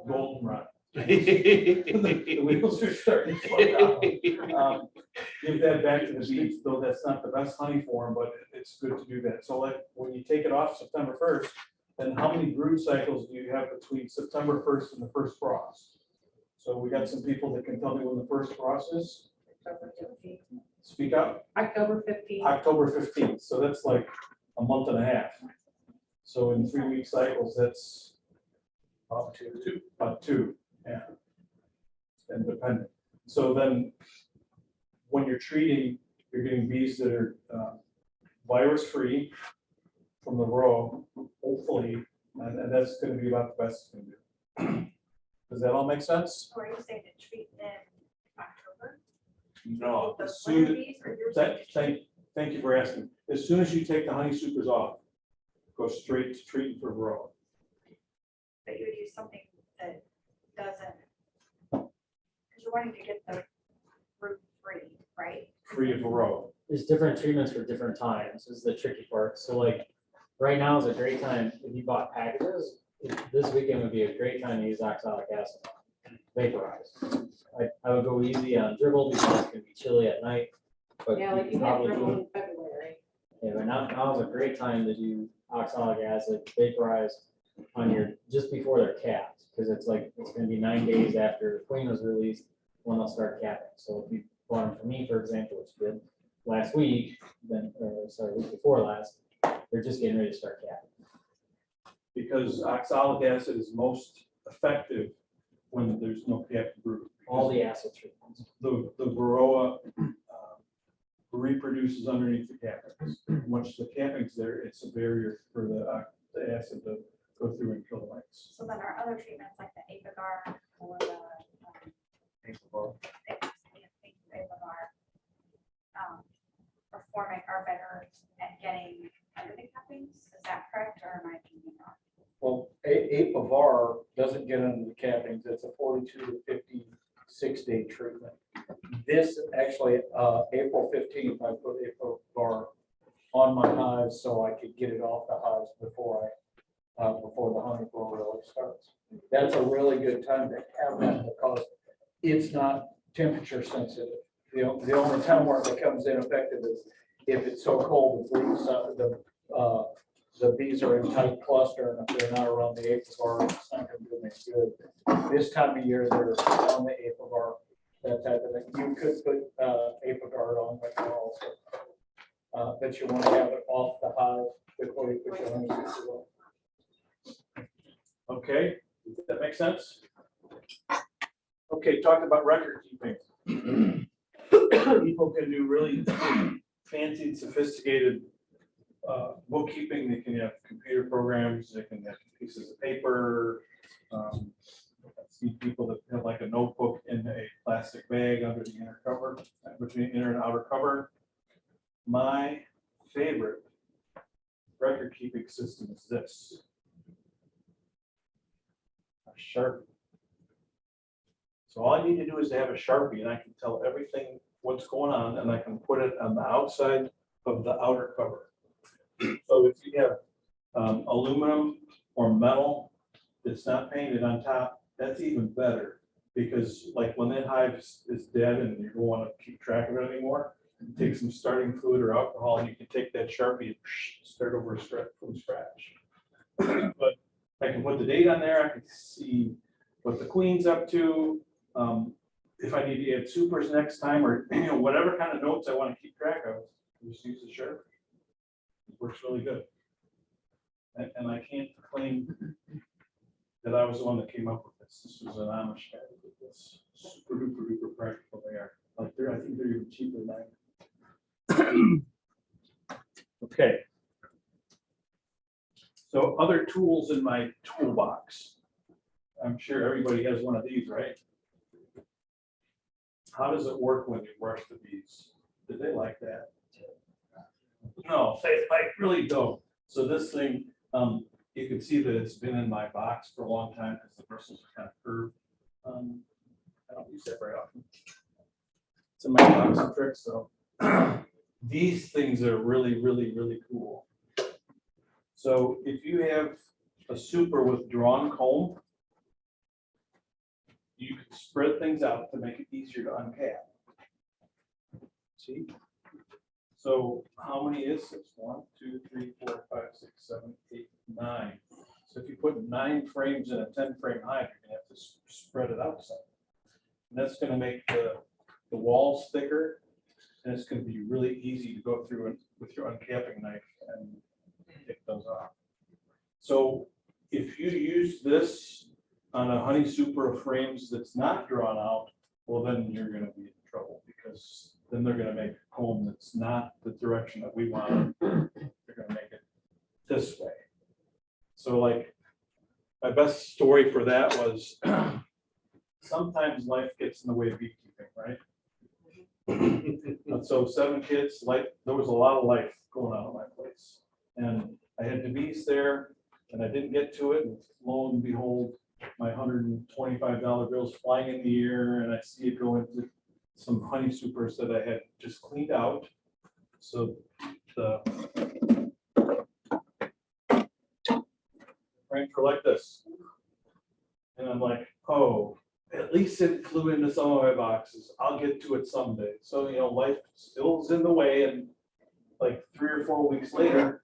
goldenrod. The wheels are starting to slow down. Give that back to the bees, though that's not the best honey for them, but it's good to do that. So like when you take it off September 1st, then how many brood cycles do you have between September 1st and the first frost? So we got some people that can tell me when the first frost is. Speak up. October 15th. October 15th. So that's like a month and a half. So in 3-week cycles, that's about two. Yeah. And dependent. So then when you're treating, you're getting bees that are virus free from the row, hopefully, and that's going to be about the best you can do. Does that all make sense? Or are you saying to treat in October? No. Those As soon winter as- bees, or you're saying to treat- Thank you for asking. As soon as you take the honey supers off, go straight to treating for varroa. But you would use something that doesn't, because you're wanting to get the root free, right? Free of varroa. There's different treatments for different times is the tricky part. So like, right now is a great time, if you bought packages, this weekend would be a great time to use oxalic acid, vaporize. I would go easy on dribble because it's gonna be chilly at night. But Yeah, like you you can had probably dribble do, in February. yeah, but now is a great time to do oxalic acid, vaporize on your, just before they're capped. Because it's like, it's gonna be 9 days after the queen was released when they'll start capping. So if you bought them from me, for example, which you did last week, then, week before last, they're just getting ready to start capping. Because oxalic acid is most effective when there's no captive brood. All the acid treatments. The varroa reproduces underneath the cappings. Once the capping's there, it's a barrier for the acid to go through and kill the mites. So then our other treatments like the Apigar or the Performing are better at getting under the cappings. Is that correct, or am I thinking wrong? Well, Apivar doesn't get under the cappings. It's a 42 to 56 day treatment. This actually, April 15th, I put Apivar on my hives so I could get it off the hives before I before the honey flow really starts. That's a really good time to have that because it's not temperature sensitive. The only time where it becomes ineffective is if it's so cold, the bees are in tight cluster, and if they're not around the apivar, it's not gonna do any good. This time of year, they're on the apivar, that type of thing. You could put apivar on winter also. But you want to have it off the hive before you put your honey on. Okay, does that make sense? Okay, talking about record keeping. People can do really fancy and sophisticated bookkeeping. They can have computer programs, they can have pieces of paper. I see people that have like a notebook in a plastic bag under the inner cover, between inner and outer cover. My favorite record keeping system is this. A Sharpie. So all I need to do is to have a Sharpie and I can tell everything what's going on and I can put it on the outside of the outer cover. So if you have aluminum or metal that's not painted on top, that's even better. Because like when that hive is dead and you don't want to keep track of it anymore, take some starting fluid or alcohol and you can take that Sharpie and start over from scratch. But I can put the date on there, I can see what the queen's up to. If I need to add supers next time or whatever kind of notes I want to keep track of, just use the Sharpie. It works really good. And I can't claim that I was the one that came up with this. This was an Amish guy that did this. Super duper duper practical they are. Like I think they're even cheaper than I. Okay. So other tools in my toolbox. I'm sure everybody has one of these, right? How does it work when you brush the bees? Do they like that? No, they really don't. So this thing, you can see that it's been in my box for a long time because the bristles are kind of curved. I don't use that very often. It's in my box of tricks, so these things are really, really, really cool. So if you have a super with drawn comb, you can spread things out to make it easier to uncap. See? So how many is this? 1, 2, 3, 4, 5, 6, 7, 8, 9. So if you put 9 frames in a 10-frame hive, you're gonna have to spread it out some. And that's gonna make the walls thicker, and it's gonna be really easy to go through it with your uncapping knife and take those off. So if you use this on a honey super of frames that's not drawn out, well, then you're going to be in trouble because then they're going to make a comb that's not the direction that we want. They're going to make it this way. So like my best story for that was sometimes life gets in the way of beekeeping, right? And so 7 kids, there was a lot of life going on in my place. And I had the bees there and I didn't get to it. And lo and behold, my $125 bill's flying in the air and I see it go into some honey supers that I had just cleaned out. So the frames were like this. And I'm like, oh, at least it flew into some of my boxes. I'll get to it someday. So, life still is in the way. And like 3 or 4 weeks later,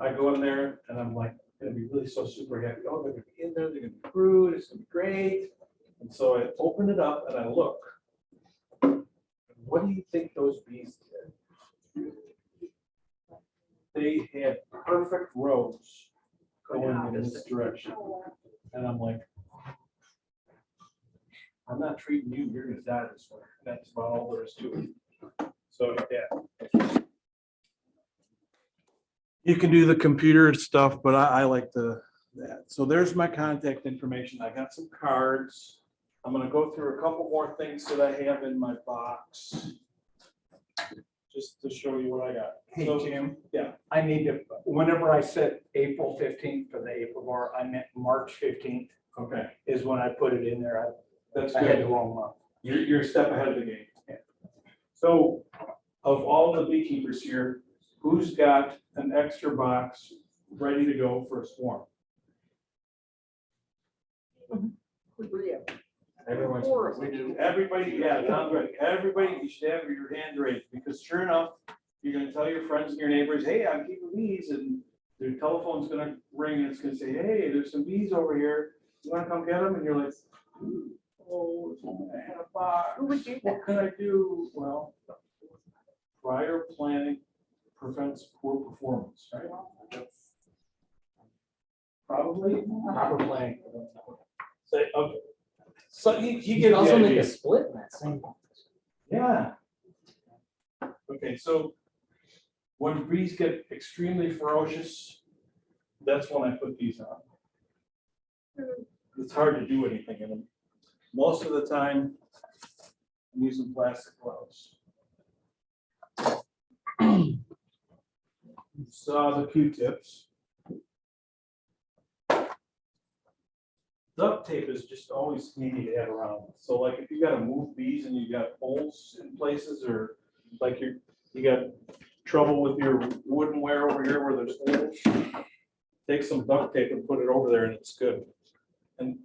I go in there and I'm like, gonna be really so super happy. Oh, they're gonna be in there, they're gonna be brewed, it's gonna be great. And so I open it up and I look. What do you think those bees did? They had perfect rows going in this direction. And I'm like, I'm not treating you, you're gonna die this way. That's about all there is to it. So yeah. You can do the computer stuff, but I like that. So there's my contact information. I got some cards. I'm gonna go through a couple more things that I have in my box. Just to show you what I got. Hey, So, Jim. Yeah. I need to, whenever I said April 15th for the apivar, I meant March 15th Okay, is when I put it in there. that's I had good. the wrong month. You're a step ahead of the game. Yeah. So of all the beekeepers here, who's got an extra box ready to go for a swarm? Everyone's. We do. Everybody, yeah, Tom's right. Everybody, you should have your hand raised, because sure enough, you're gonna tell your friends and your neighbors, hey, I'm keeping bees, and their telephone's gonna ring and it's gonna say, hey, there's some bees over here. You wanna come get them? And you're like, oh, it's only a half box. What can I do? Well, prior planning prevents poor performance, right? Probably. Proper planning. Say, okay. So you You get can also the make idea. a split in that same. Yeah. Okay, so when bees get extremely ferocious, that's when I put these on. It's hard to do anything in them. Most of the time, I'm using plastic gloves. You saw the Q-tips. Duct tape is just always handy to have around. So like if you gotta move bees and you got holes in places, or like you got trouble with your woodenware over here where there's holes, take some duct tape and put it over there and it's good. And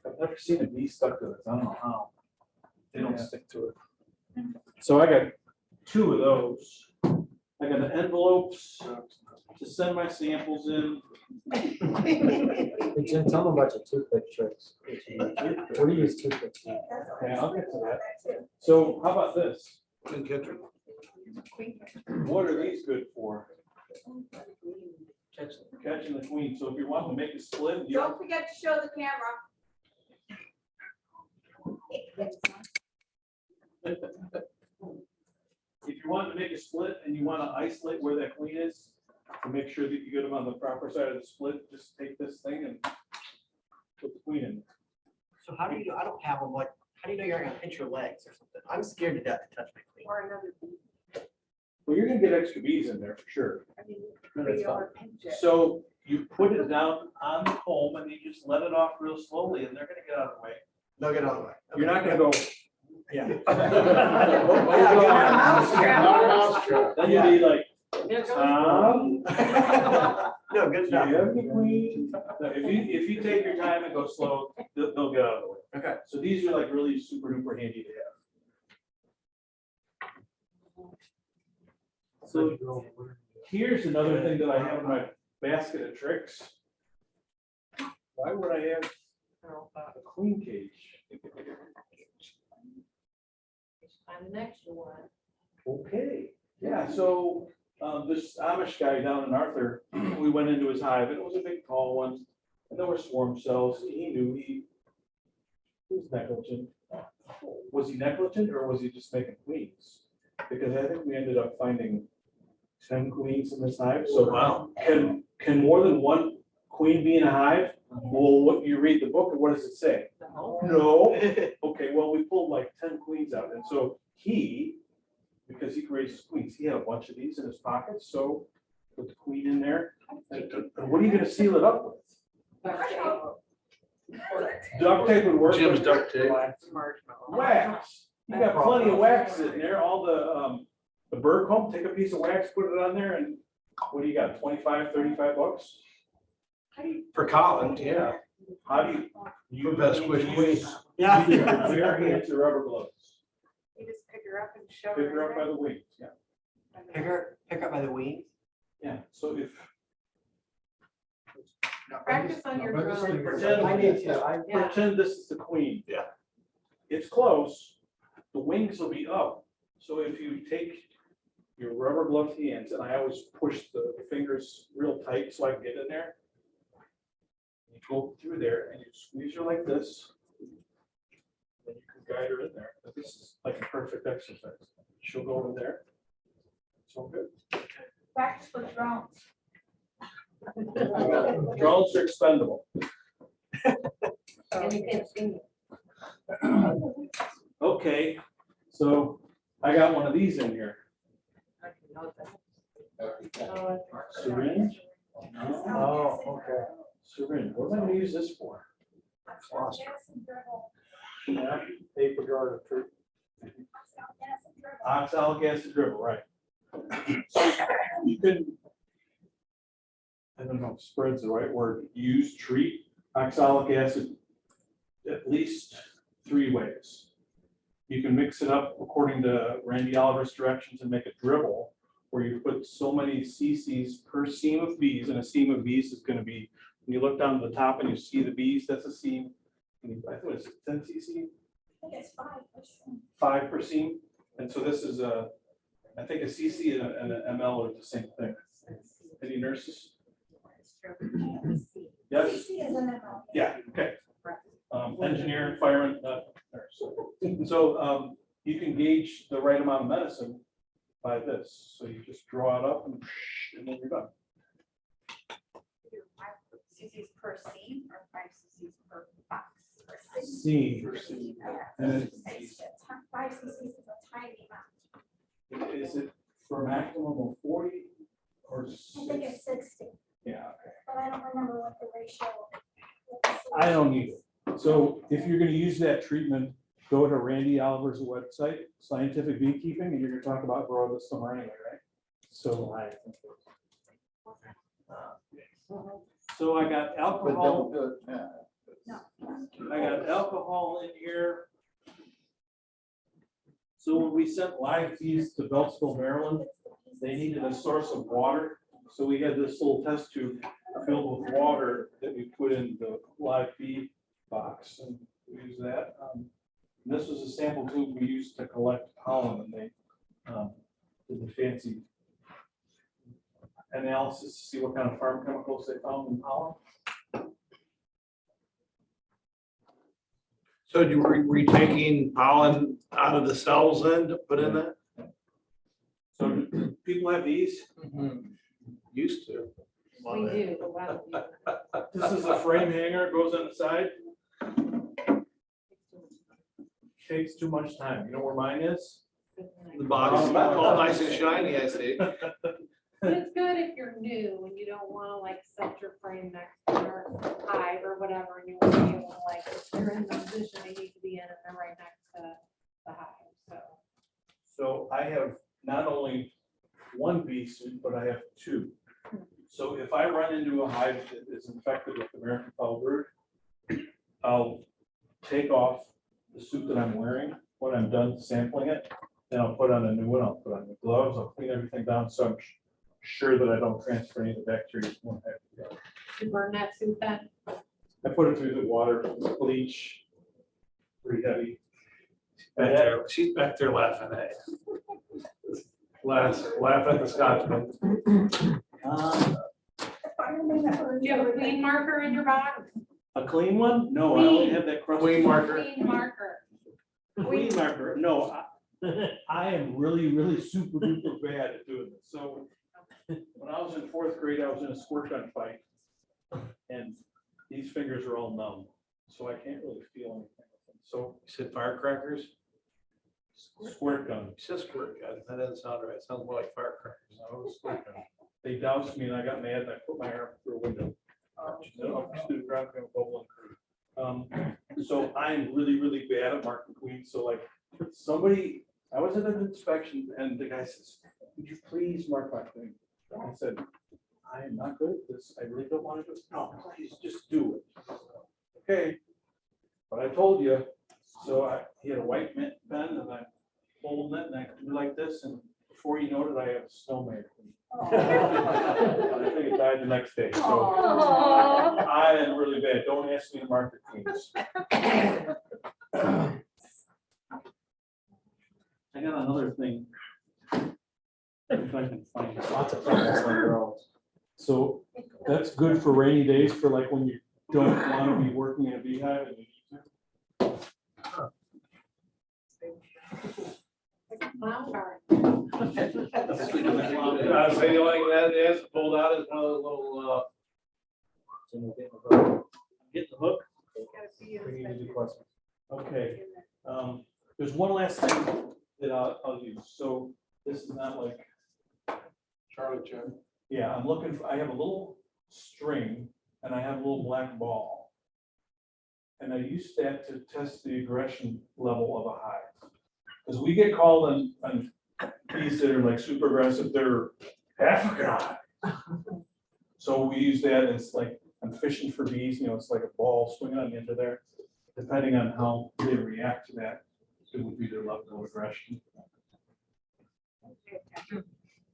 I've never seen a bee stuck to it. I don't know how. They don't stick to it. So I got 2 of those. I got the envelopes to send my samples in. Hey, Jim, tell them about your toothpick tricks. What do you use toothpicks for? Okay, I'll get to that. So how about this? What are these good for? Catching the queen. So if you want to make a split, you Don't forget to show the camera. if you want to make a split and you want to isolate where that queen is, to make sure that you get them on the proper side of the split, just take this thing and put the queen in. So how do you, I don't have them, like, how do you know you're gonna pinch your legs or something? I'm scared to death to touch my queen. Or another bee. Well, you're gonna get extra bees in there for sure. I mean, That's bee fine. or pinch it. So you put it down on the comb and you just let it off real slowly and they're gonna get out of the way. They'll get out of the way. You're not gonna go, yeah. Then you'll be like, No, good do you job. have any queen? No, if you take your time and go slow, they'll get out of the way. Okay. So these are like really super duper handy to have. So here's another thing that I have in my basket of tricks. Why would I have a queen cage? Find an extra one. Okay, yeah, so this Amish guy down in Arthur, we went into his hive, and it was a big tall one, and there were swarm cells. He knew he was negligent. Was he negligent, or was he just making queens? Because I think we ended up finding 10 queens in this hive. So Wow. Can more than one queen be in a hive? Well, what you read the book, and what does it say? No. Okay, well, we pulled like 10 queens out, and so because he raises queens, he had a bunch of these in his pockets, so put the queen in there. And what are you gonna seal it up with? Duct tape would work. Jim's duct tape. Wax. You got plenty of wax in there, all the bird comb, take a piece of wax, put it on there, and what do you got, 25, 35 bucks? For Colin, yeah. How do you? For best squish queens. Yeah. Bare hands or rubber gloves. You just pick her up and show Pick her her. up by the wings, yeah. Pick up by the wings. Yeah, so if. Practice on your drone. Pretend this is the queen. Yeah. It's close, the wings will be up, so if you take your rubber gloved hands, and I always push the fingers real tight so I can get in there. You go through there and you squeeze her like this. Then you can guide her in there, but this is like a perfect exercise. She'll go over there. It's all good. Practice with drones. Drones are expendable. And you can see. Okay, so I got one of these in here. Syringe? Oh, okay. Syringe, what am I gonna use this for? Yeah, paper jar to treat. Oxalic acid dribble, right. So you can, I don't know if spread's the right word, use, treat oxalic acid at least 3 ways. You can mix it up according to Randy Oliver's directions and make a dribble where you put so many cc's per seam of bees, and a seam of bees is going to be, when you look down to the top and you see the bees, that's a seam. I think it's 10 cc, I think it's 5%. 5 per seam. And so this is I think a cc and an ml are the same thing. Any nurses? Yes? CC is an ML. Yeah, okay. Engineer, fireman, nurse. So you can gauge the right amount of medicine by this. So you just draw it up and then you're done. 5 cc's per seam or 5 cc's per box? Seam. And it's- 5 cc's is a tiny amount. Is it for a maximum of 40 or? I think it's 60, Yeah, okay. but I don't remember what the ratio. I don't need it. So if you're gonna use that treatment, go to Randy Oliver's website, Scientific Beekeeping, and you're gonna talk about grow this summer anyway, right? So I got But alcohol, don't do it now. I got alcohol in here. So when we sent live feeds to Beltsville, Maryland, they needed a source of water. So we had this little test tube filled with water that we put in the live feed box, and we use that. This was a sample tube we used to collect pollen, and they did the fancy analysis to see what kind of farm chemicals they found in pollen. So you were taking pollen out of the cells then to put in that? So people have these. Used to. We do, but why don't we? This is a frame hanger, it goes on the side. Takes too much time. You know where mine is? The box is all nice and shiny, I see. But it's good if you're new and you don't want to like set your frame next to your hive or whatever, and you want to be able to like, if you're in the position they need to be in, and they're right next to the hive, so. So I have not only one bee suit, but I have 2. So if I run into a hive that is infected with American foul brood, I'll take off the suit that I'm wearing when I'm done sampling it. Then I'll put on a new one, I'll put on the gloves, I'll clean everything down, so I'm sure that I don't transfer any of the bacteria from one hive to the other. You burn that suit then? I put it through the water, bleach, pretty heavy. Back there, she's back there laughing at you. Laugh at the Scotsman. Do you have a clean marker in your box? A clean one? No, I only have that crust. Clean marker. Clean marker. Clean marker, no, I am really super duper bad at doing this. So when I was in 4th grade, I was in a squirt gun fight. And these fingers are all numb, so I can't really feel anything with them. So You said firecrackers? squirt gun, She said squirt gun. That doesn't sound right. Sounds more like firecrackers. no, it was squirt gun. They doused me and I got mad and I put my arm through a window. So I'm really bad at marking queens. So like somebody, I was at an inspection and the guy says, "Would you please mark my queen?" I said, "I am not good at this. I really don't want to do it." "No, please just do it." Okay, but I told you. So he had a white pen and I folded it and I do like this, and before you know it, I have a snowman. I think it died the next day. So I am really bad. Don't ask me to mark the queens. I got another thing. If I can find it. Lots of problems on girls. So that's good for rainy days, for like when you don't want to be working in a beehive and you need to. Clown car. So the only thing that is pulled out is one of those little, Get the hook. We need to do questions. Okay, there's one last thing that I'll use. So this is not like Charlie Chair. Yeah, I'm looking for, I have a little string and I have a little black ball. And I use that to test the aggression level of a hive. Because we get called on bees that are like super aggressive, they're African hive. So we use that as like, I'm fishing for bees, you know, it's like a ball swinging on the end of there. depending on how they react to that, it would be their level of aggression.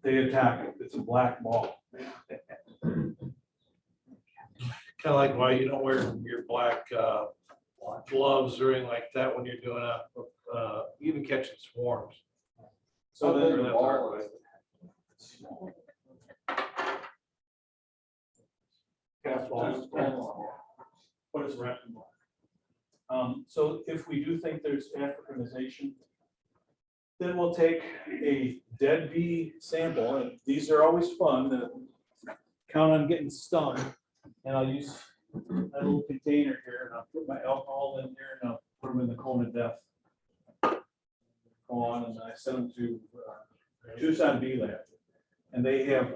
They attack it. It's a black ball. Kind of like why you don't wear your black gloves or anything like that when you're doing even catching swarms. So then Or that's our way. What is rat and black? So if we do think there's Africanization, then we'll take a dead bee sample, and these are always fun, count on getting stung. And I'll use a little container here, and I'll put my alcohol in here, and I'll put them in the cone of death. Go on, and I send them to Tucson Bee Lab, and they have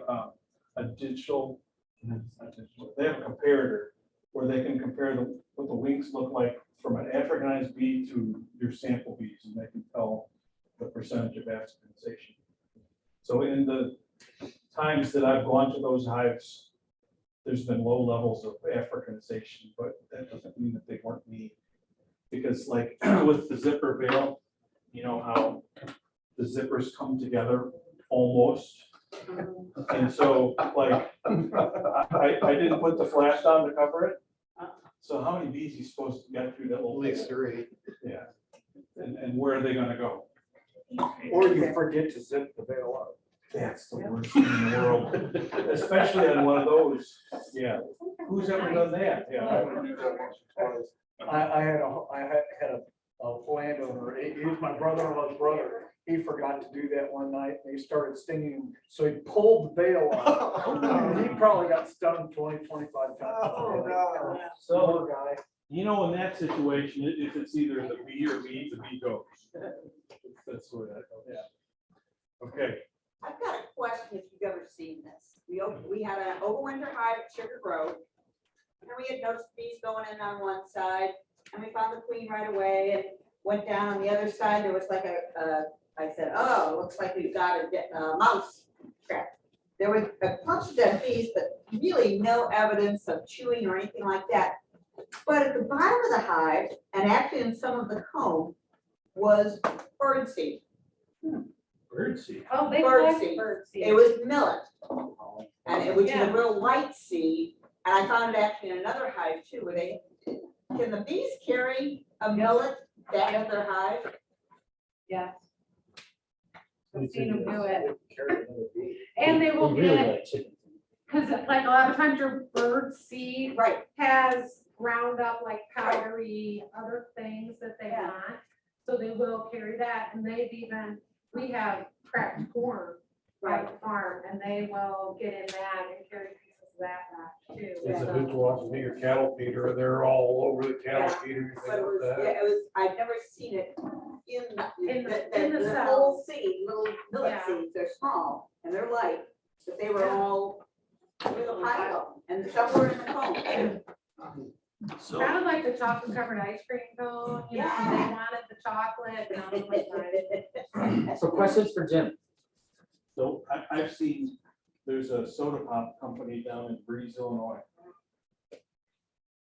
a digital, they have a comparator where they can compare what the wings look like from an Africanized bee to your sample bees, and they can tell the percentage of Africanization. So in the times that I've gone to those hives, there's been low levels of Africanization, but that doesn't mean that they weren't neat. Because like with the zipper veil, you know how the zippers come together almost. And so like, I didn't put the flash on to cover it. So how many bees are you supposed to get through that little? At least 3. Yeah. And where are they gonna go? Or you forget to zip the veil up. That's the worst thing in the world, especially on one of those. Yeah. Who's ever done that? Yeah. I would do that once or twice. I had a landowner, he was my brother-in-law's brother. He forgot to do that one night and he started stinging him. So he pulled the veil off. And he probably got stung 20, 25 times. Oh, God. So, Poor guy. you know, in that situation, if it's either the bee or me, the bee goes. That's where that goes. Yeah. Okay. I've got a question if you've ever seen this. We had an overwinter hive at Sugar Grove. And we had noticed bees going in on one side and we found the queen right away and went down on the other side. There was like I said, oh, looks like we've got a mouse trap. There was a bunch of dead bees, but really no evidence of chewing or anything like that. But at the bottom of the hive, and actually in some of the comb, was birdseed. Birdseed. Oh, they Bird like seed. bird seed. It was millet. And it was Yeah. a real light seed. And I found it actually in another hive too, where can the bees carry a millet back to their hive? Yes. I've seen them do it. And they will We really get, like chicken. because like a lot of times your bird seed Right. has ground up like powdery other things that they Yeah. want. So they will carry that, and we have cracked corn at the farm, and they will get in that and carry pieces of that back too. It's a So- hoot wants to your cattle feeder. They're all over the cattle Yeah. feeder. But it was, yeah, it was, I've never seen it In the the whole cells. seed, little millet Yeah. seeds, they're small and they're light, but they were all, there's a pile of them, and somewhere in the comb. Sounded like the chocolate covered ice cream cone, you know, they wanted the chocolate and all the time. So questions for Jim? So I've seen, there's a soda pop company down in Breeze, Illinois.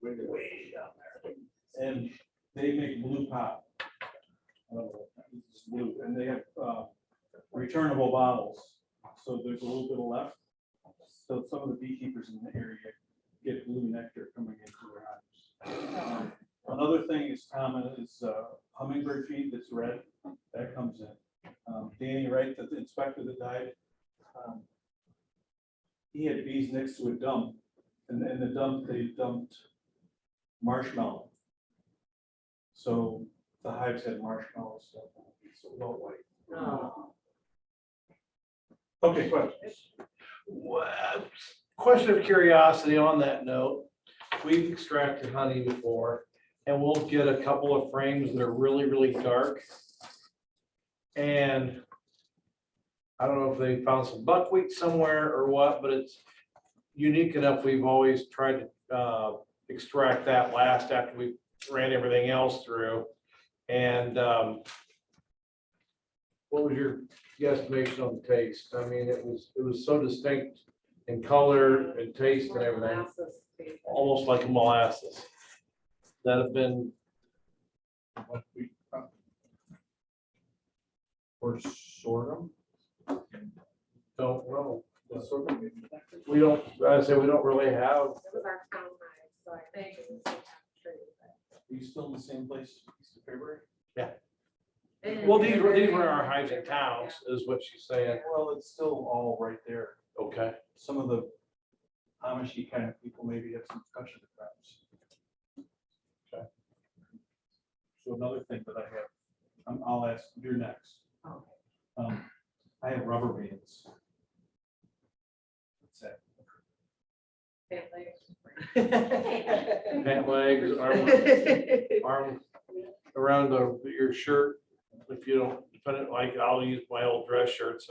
Way down there. And they make blue pop. It's blue, and they have returnable bottles. So there's a little bit of left. So some of the beekeepers in the area get blue nectar coming into their hives. Another thing is common is hummingbird feed that's red, that comes in. Danny Wright, the inspector that died, he had bees next to a dump, and in the dump, they dumped marshmallow. So the hives had marshmallow stuff, so low white. Oh. Okay, questions? Question of curiosity on that note, we've extracted honey before, and we'll get a couple of frames that are really, really dark. And I don't know if they found some buckwheat somewhere or what, but it's unique enough. We've always tried to extract that last after we ran everything else through. And what was your guesstimation on the taste? I mean, it was so distinct in color and taste and everything, almost like a molasses. That have been Or sorghum? Don't know. We don't, I say we don't really have. It was our town hive, so I think it was the top tree. Are you still in the same place east of February? Well, these were our hives in towns, is what she's saying. Well, it's still all right there. Okay. Some of the Amishy kind of people maybe have some discussion perhaps. Okay. So another thing that I have, I'll ask, you're next. I have rubber bands. What's that? Pant legs, arm around your shirt. If you don't, depending, like I'll use my old dress shirts,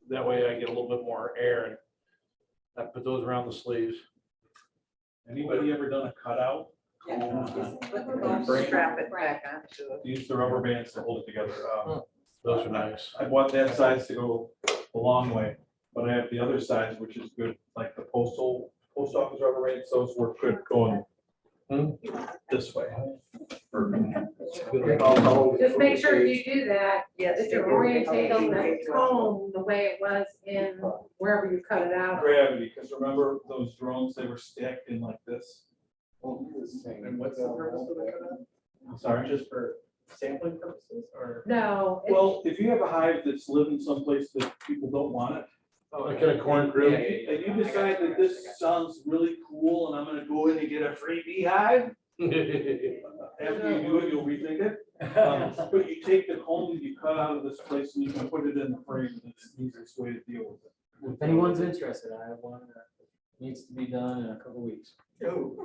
that way I get a little bit more air and I put those around the sleeves. Anybody ever done a cutout? Strap it back onto it. Use the rubber bands to hold it together. Those are nice. I bought that size to go a long way, but I have the other size, which is good, like the post office rubber bands, those work good going this way. Just make sure you do that, Yes. that you're orientating the comb the way it was in wherever you cut it out. Gravity, because remember those drones, they were stacked in like this. And what's the purpose of the cutout? I'm sorry, Just for sampling purposes or? No. it's- well, if you have a hive that's living someplace that people don't want it, Like in a corn crib. and you decide that this sounds really cool and I'm gonna go in and get a free beehive, after you do it, you'll rethink it. But you take the comb that you cut out of this place and you can put it in the frame, and it's the easiest way to deal with it. If anyone's interested, I have one that needs to be done in a couple weeks. Oh.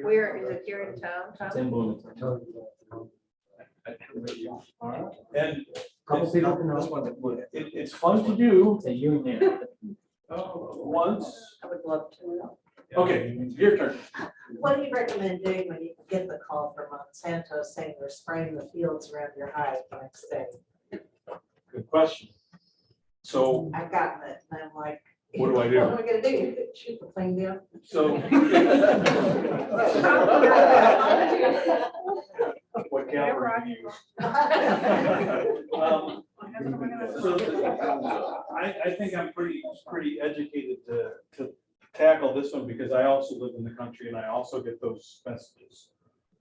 Where is it here in town? It's in Bloomington. And Couple people can This know. one's a blue. it's fun to do It's a union. once. I would love to. Okay, your turn. What do you recommend doing when you get the call from Monsanto saying they're spraying the fields around your hive the next day? Good question. So, I've gotten it, and I'm like. What do I do? What am I gonna do? Shoot the thing down? so. What caliber do you use? So I think I'm pretty educated to tackle this one because I also live in the country and I also get those messages.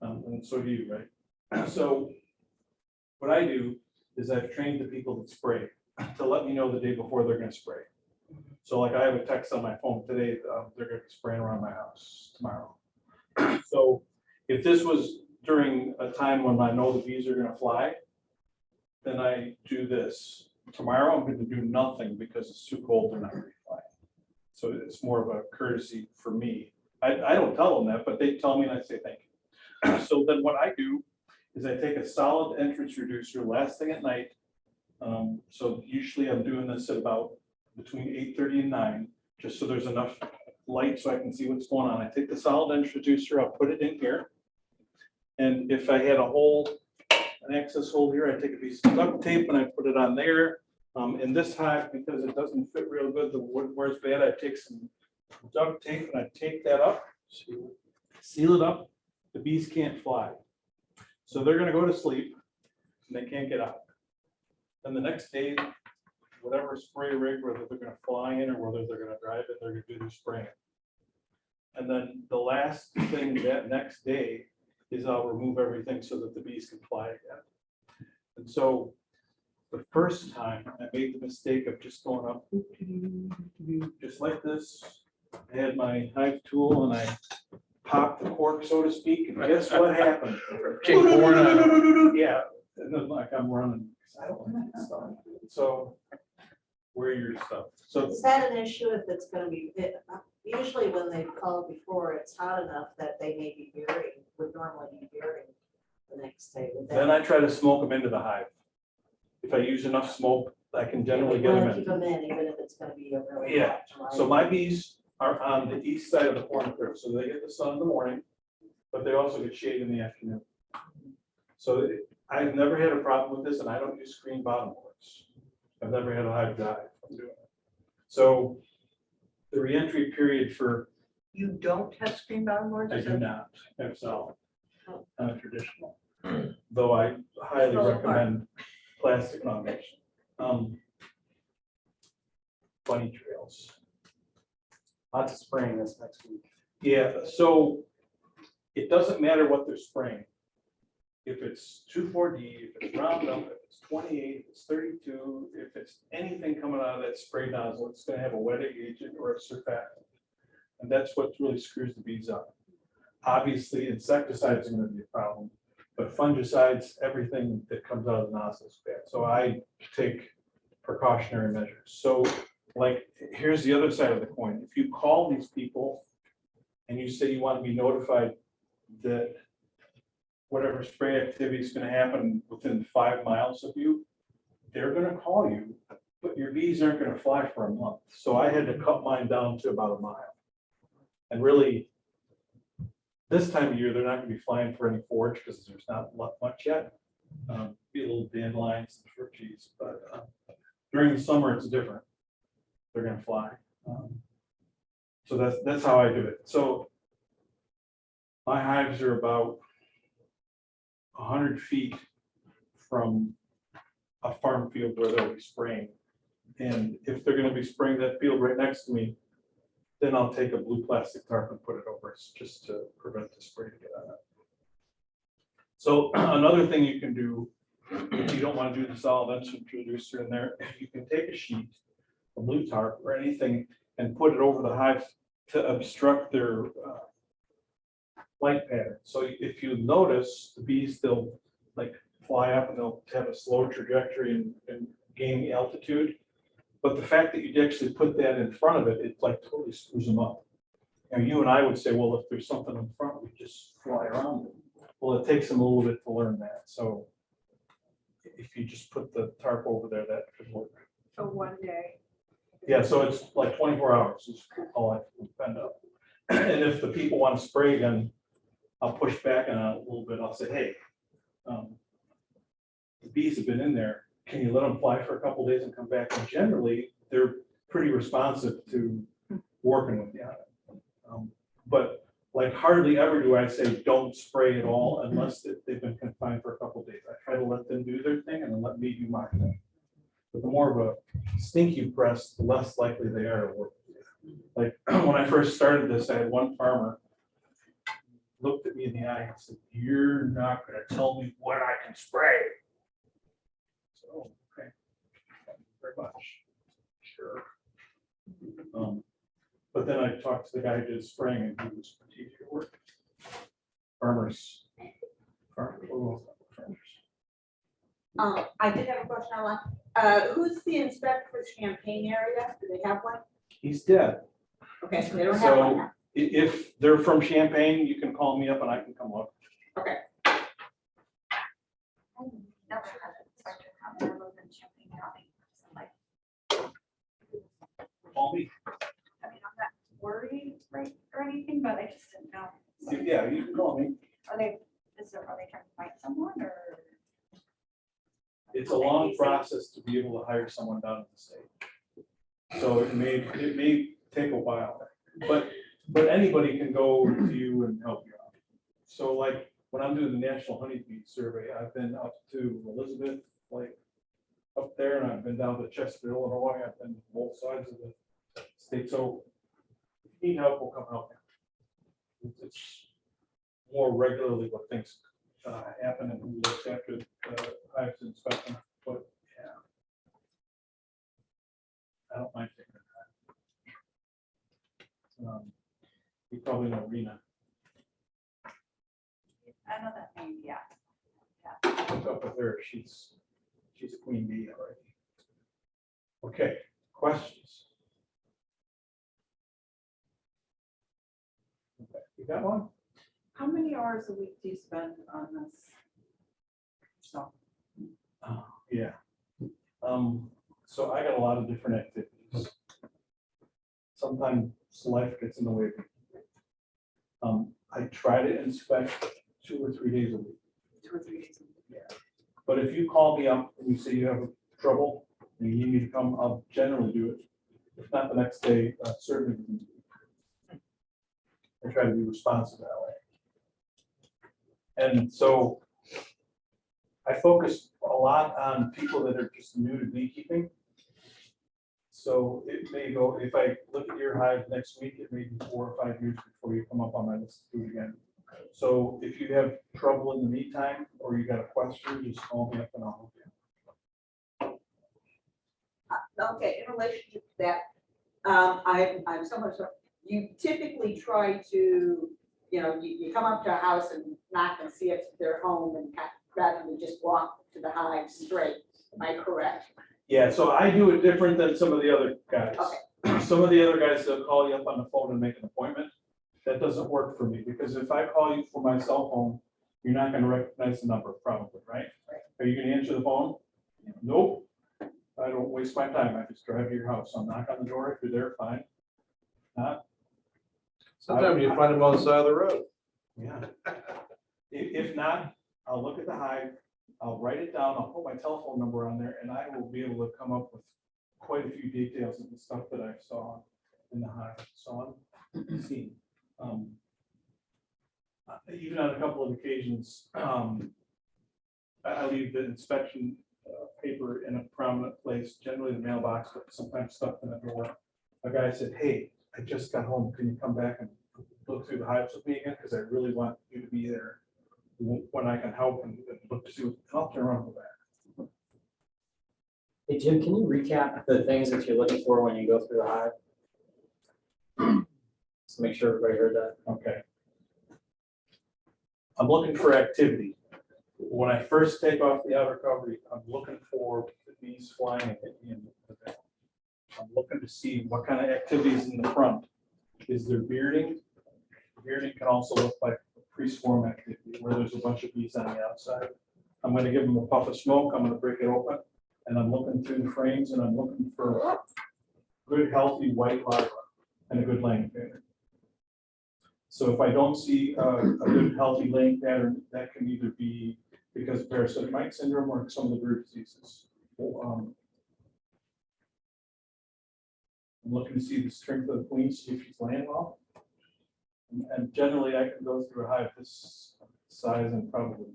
And so do you, right? So what I do is I've trained the people that spray to let me know the day before they're gonna spray. So like I have a text on my phone today, they're gonna be spraying around my house tomorrow. So if this was during a time when I know the bees are gonna fly, then I do this. Tomorrow, I'm gonna do nothing because it's too cold, they're not gonna fly. So it's more of a courtesy for me. I don't tell them that, but they tell me and I say thank you. So then what I do is I take a solid entrance reducer last thing at night. So usually I'm doing this at about between 8:30 and 9, just so there's enough light so I can see what's going on. I take the solid introducer, I'll put it in here. And if I had a hole, an access hole here, I take a piece of duct tape and I put it on there. In this hive, because it doesn't fit real good, the wood wears bad, I take some duct tape and I take that up, seal it up, the bees can't fly. So they're gonna go to sleep and they can't get out. Then the next day, whatever spray rig, whether they're gonna fly in or whether they're gonna drive it, they're gonna do their spraying. And then the last thing that next day is I'll remove everything so that the bees can fly again. And so the first time I made the mistake of just going up, just like this. I had my hive tool and I popped the cork, so to speak, and guess what happened? Yeah, and then like I'm running. I don't want that stuff. So wear your stuff. So Is that an issue if it's gonna be, usually when they've called before, it's hot enough that they may be bearding, would normally be bearding the next day. Would that- then I try to smoke them into the hive. If I use enough smoke, I can generally You get wanna them keep in. them in, even if it's gonna be a really. Yeah, hot July so day. my bees are on the east side of the corn crib, so they get the sun in the morning, but they also get shade in the afternoon. So I've never had a problem with this, and I don't use screen bottom boards. I've never had a hive die from doing it. So the reentry period for, You don't have screen bound boards? I do not have solid, traditional. though I highly Roll apart. recommend plastic foundation. Bunny trails. Lots of spraying this next week. Yeah, so it doesn't matter what they're spraying. If it's 2,4-D, if it's Roundup, if it's 28, if it's 32, if it's anything coming out of that spray nozzle, it's gonna have a wetting agent or a surfactant. And that's what really screws the bees up. Obviously, insecticides are gonna be a problem, but fungicides, everything that comes out of the nozzle is bad. So I take precautionary measures. So like, here's the other side of the coin. If you call these people and you say you want to be notified that whatever spray activity is going to happen within 5 miles of you, they're going to call you, but your bees aren't going to fly for a month. So I had to cut mine down to about a mile. And really, this time of year, they're not going to be flying for any forage because there's not much yet. Be a little dandelions and fruit trees, but during the summer, it's different. They're going to fly. So that's how I do it. So my hives are about 100 feet from a farm field where they'll be spraying. And if they're going to be spraying that field right next to me, then I'll take a blue plastic tarp and put it over it just to prevent the spray to get on it. So another thing you can do, if you don't want to do the solvents introducer in there, you can take a sheet, a blue tarp or anything, and put it over the hive to obstruct their flight pattern. So if you notice, the bees, they'll like fly up and they'll have a slower trajectory and gain altitude. But the fact that you actually put that in front of it, it like totally screws them up. You know, you and I would say, well, if there's something in front, we just fly around it. Well, it takes them a little bit to learn that. So if you just put the tarp over there, that could work. For one day. Yeah, so it's like 24 hours is all I can spend up. And if the people want to spray again, I'll push back on it a little bit. I'll say, hey, the bees have been in there. Can you let them fly for a couple of days and come back? And generally, they're pretty responsive to working with you on it. But like hardly ever do I say don't spray at all unless they've been confined for a couple of days. I try to let them do their thing and then let me do my thing. But the more of a stink you press, the less likely they are to work with you. Like when I first started this, I had one farmer looked at me in the eye and said, "You're not going to tell me what I can spray." So, okay, thank you very much. Sure. But then I talked to the guy who did spraying and he was strategic at work. Farmers. I did have a question I want. Who's the inspector for the Champaign area? Do they have one? He's dead. Okay, so they don't have one So now. if they're from Champaign, you can call me up and I can come look. Okay. Never had an inspector come there, live in Champaign County. So, like, Call me. I mean, I'm not worried, right, or anything, but I just didn't know. Yeah, you can call me. Are they trying to find someone or? It's a long process to be able to hire someone down in the state. So it may take a while, but anybody can go to you and help you out. So like when I'm doing the National Honeybee Survey, I've been up to Elizabeth, like up there, and I've been down to Chester, Illinois. I've been both sides of the state. So if you need help, we'll come help you. It's more regularly what things happen and who looks after hives inspection, but yeah. I don't mind taking the time. You probably know Rena. I know that name, yeah. Look up with her. She's a queen bee already. Okay, questions? Okay, you got one? How many hours a week do you spend on this? So, Yeah. So I got a lot of different activities. Sometimes life gets in the way of me. I try to inspect 2 or 3 days a week. 2 or 3 days. Yeah. But if you call me up and you say you have trouble and you need me to come, I'll generally do it. If not the next day, certainly. I try to be responsive that way. And so I focus a lot on people that are just new to beekeeping. So it may go, if I look at your hive next week, it may be 4 or 5 years before you come up on my list to do it again. So if you have trouble in the meantime, or you got a question, just call me up and I'll help you. Okay, in relation to that, I'm somewhat, you typically try to, you come up to a house and knock and see if they're home and rather than just walk to the hive straight. Am I correct? Yeah, so I do it different than some of the other guys. Okay. Some of the other guys, they'll call you up on the phone and make an appointment. That doesn't work for me, because if I call you for my cell phone, you're not gonna recognize the number probably, right? Are you gonna answer the phone? Nope. I don't waste my time. I just drive to your house. I'll knock on the door. If you're there, fine. Not. Sometimes you find them on the side of the road. Yeah. If not, I'll look at the hive, I'll write it down, I'll put my telephone number on there, and I will be able to come up with quite a few details of the stuff that I saw in the hive. So I'm seeing. Even on a couple of occasions, I leave the inspection paper in a prominent place, generally the mailbox, but sometimes stuck in the door. A guy said, "Hey, I just got home. Can you come back and look through the hives with me again? Because I really want you to be there when I can help and look to see what I'll turn around and go back." Hey, Jim, can you recap the things that you're looking for when you go through the hive? Just make sure everybody heard that. Okay. I'm looking for activity. When I first take off the outer covering, I'm looking for the bees flying at me in the back. I'm looking to see what kind of activities in the front. Is there bearding? Bearding can also look like pre-swarm activity, where there's a bunch of bees on the outside. I'm going to give them a puff of smoke. I'm going to break it open, and I'm looking through the frames, and I'm looking for good, healthy white larvae and a good laying pattern. So if I don't see a good, healthy laying pattern, that can either be because of parasitic mite syndrome or some of the root diseases. I'm looking to see the strength of the queen, see if she's laying well. And generally, I can go through a hive this size in probably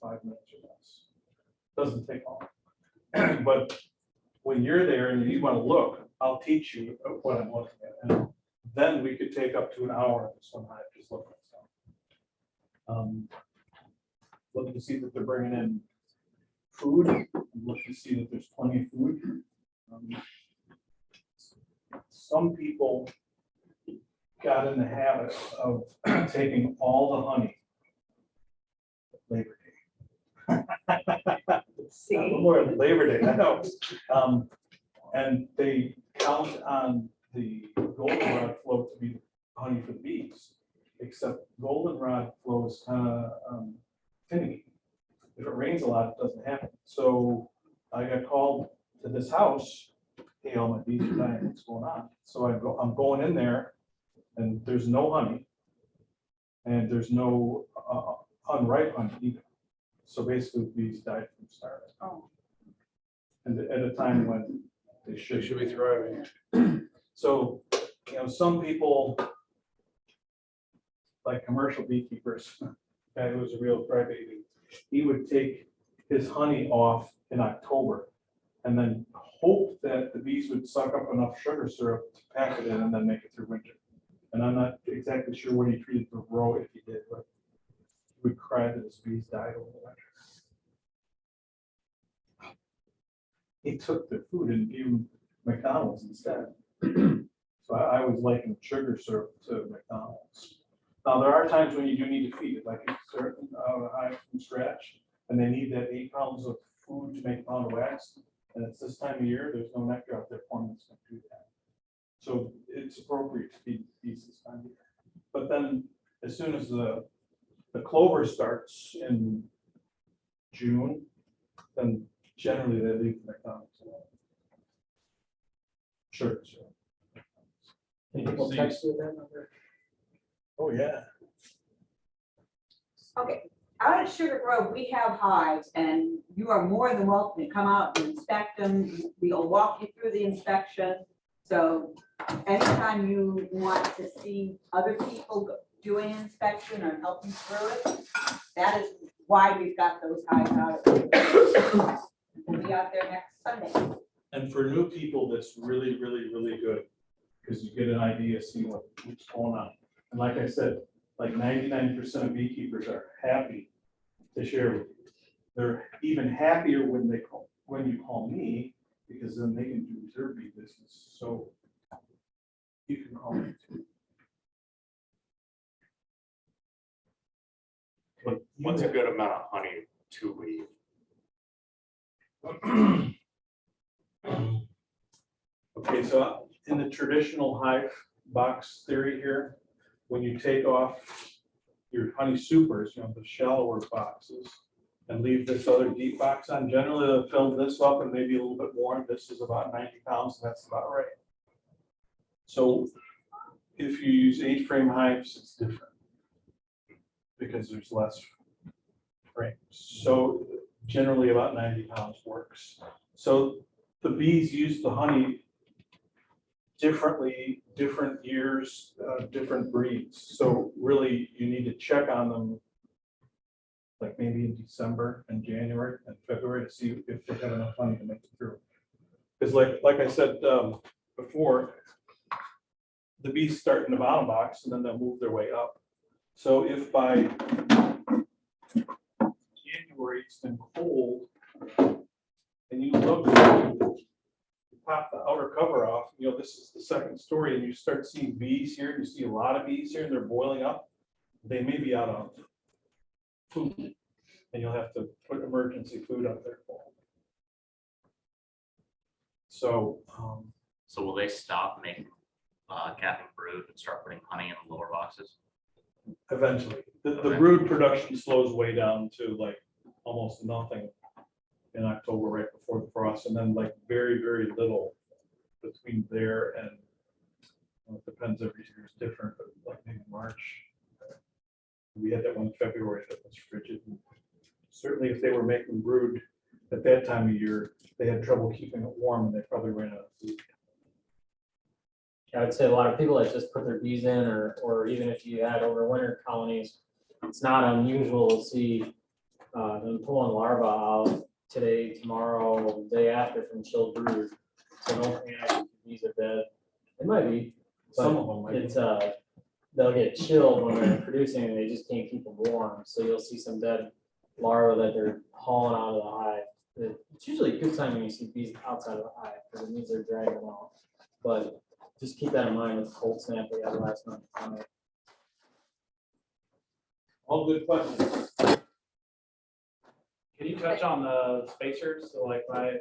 5 minutes or less. Doesn't take long. But when you're there and you want to look, I'll teach you what I'm looking at. And then we could take up to an hour of this one hive just looking at stuff. Looking to see that they're bringing in food. Looking to see that there's plenty of food. Some people got in the habit of taking all the honey Labor Day. More Labor Day, I know. And they count on the goldenrod float to be honey for the bees, except goldenrod flow is kind of finicky. If it rains a lot, it doesn't happen. So I got called to this house. Hey, all my bees are dying. What's going on? So I'm going in there, and there's no honey, and there's no unripe honey either. So basically, the bees died from starving. Oh. And at a time when they should be thriving. So, some people, like commercial beekeepers, guy who was a real crybaby, he would take his honey off in October and then hope that the bees would suck up enough sugar syrup to pack it in and then make it through winter. And I'm not exactly sure what he treated for row if he did, but he would cry that his bees died over the winter. He took their food and gave them McDonald's instead. So I always liken sugar syrup to McDonald's. Now, there are times when you do need to feed it, like if you start hive from scratch, and they need that 8 pounds of food to make a pound of wax, and it's this time of year, there's no nectar out there for them that's going to do that. So it's appropriate to feed bees this time of year. But then, as soon as the clover starts in June, then generally they leave McDonald's alone. Sure. Can people text you that number? Oh, yeah. Okay, out at Sugar Grove, we have hives, and you are more than welcome to come out and inspect them. We'll walk you through the inspection. So anytime you want to see other people doing inspection or help you through it, that is why we've got those hives out. We'll be out there next Sunday. And for new people, that's really, really, really good, because you get an idea, see what's going on. And like I said, like 99% of beekeepers are happy to share with you. They're even happier when you call me, because then they can do their bee business. So you can call me too. What's a good amount of honey to leave? Okay, so in the traditional hive box theory here, when you take off your honey supers, you know, the shallower boxes, and leave this other deep box on, generally they'll fill this up and maybe a little bit more. This is about 90 pounds, and that's about right. So if you use 8-frame hives, it's different because there's less frames. So generally about 90 pounds works. So the bees use the honey differently, different years, different breeds. So really you need to check on them like maybe in December and January and February to see if they have enough honey to make it through. Because like I said before, the bees start in the bottom box and then they'll move their way up. So if by January it's been cold and you look, you pop the outer cover off, you know, this is the second story, and you start seeing bees here, you see a lot of bees here and they're boiling up, they may be out of food, and you'll have to put emergency food up there for them. So, So will they stop making capping brood and start putting honey in the lower boxes? eventually, the brood production slows way down to like almost nothing in October, right before the frost, and then like very, very little between there and, it depends, every year is different, but like maybe March. We had that one in February that was frigid. Certainly if they were making brood at that time of year, they had trouble keeping it warm and they probably ran out of food. I would say a lot of people that just put their bees in, or even if you had overwinter colonies, it's not unusual to see them pulling larvae out today, tomorrow, the day after from chilled brood. So don't panic if your bees are dead. It might be, Some of them but might be. it's they'll get chilled when they're producing and they just can't keep them warm. So you'll see some dead larvae that they're hauling out of the hive. It's usually a good time when you see bees outside of the hive because it means they're dragging them out. But just keep that in mind with the cold snap we had last month. All good questions. Can you touch on the spacers? So like my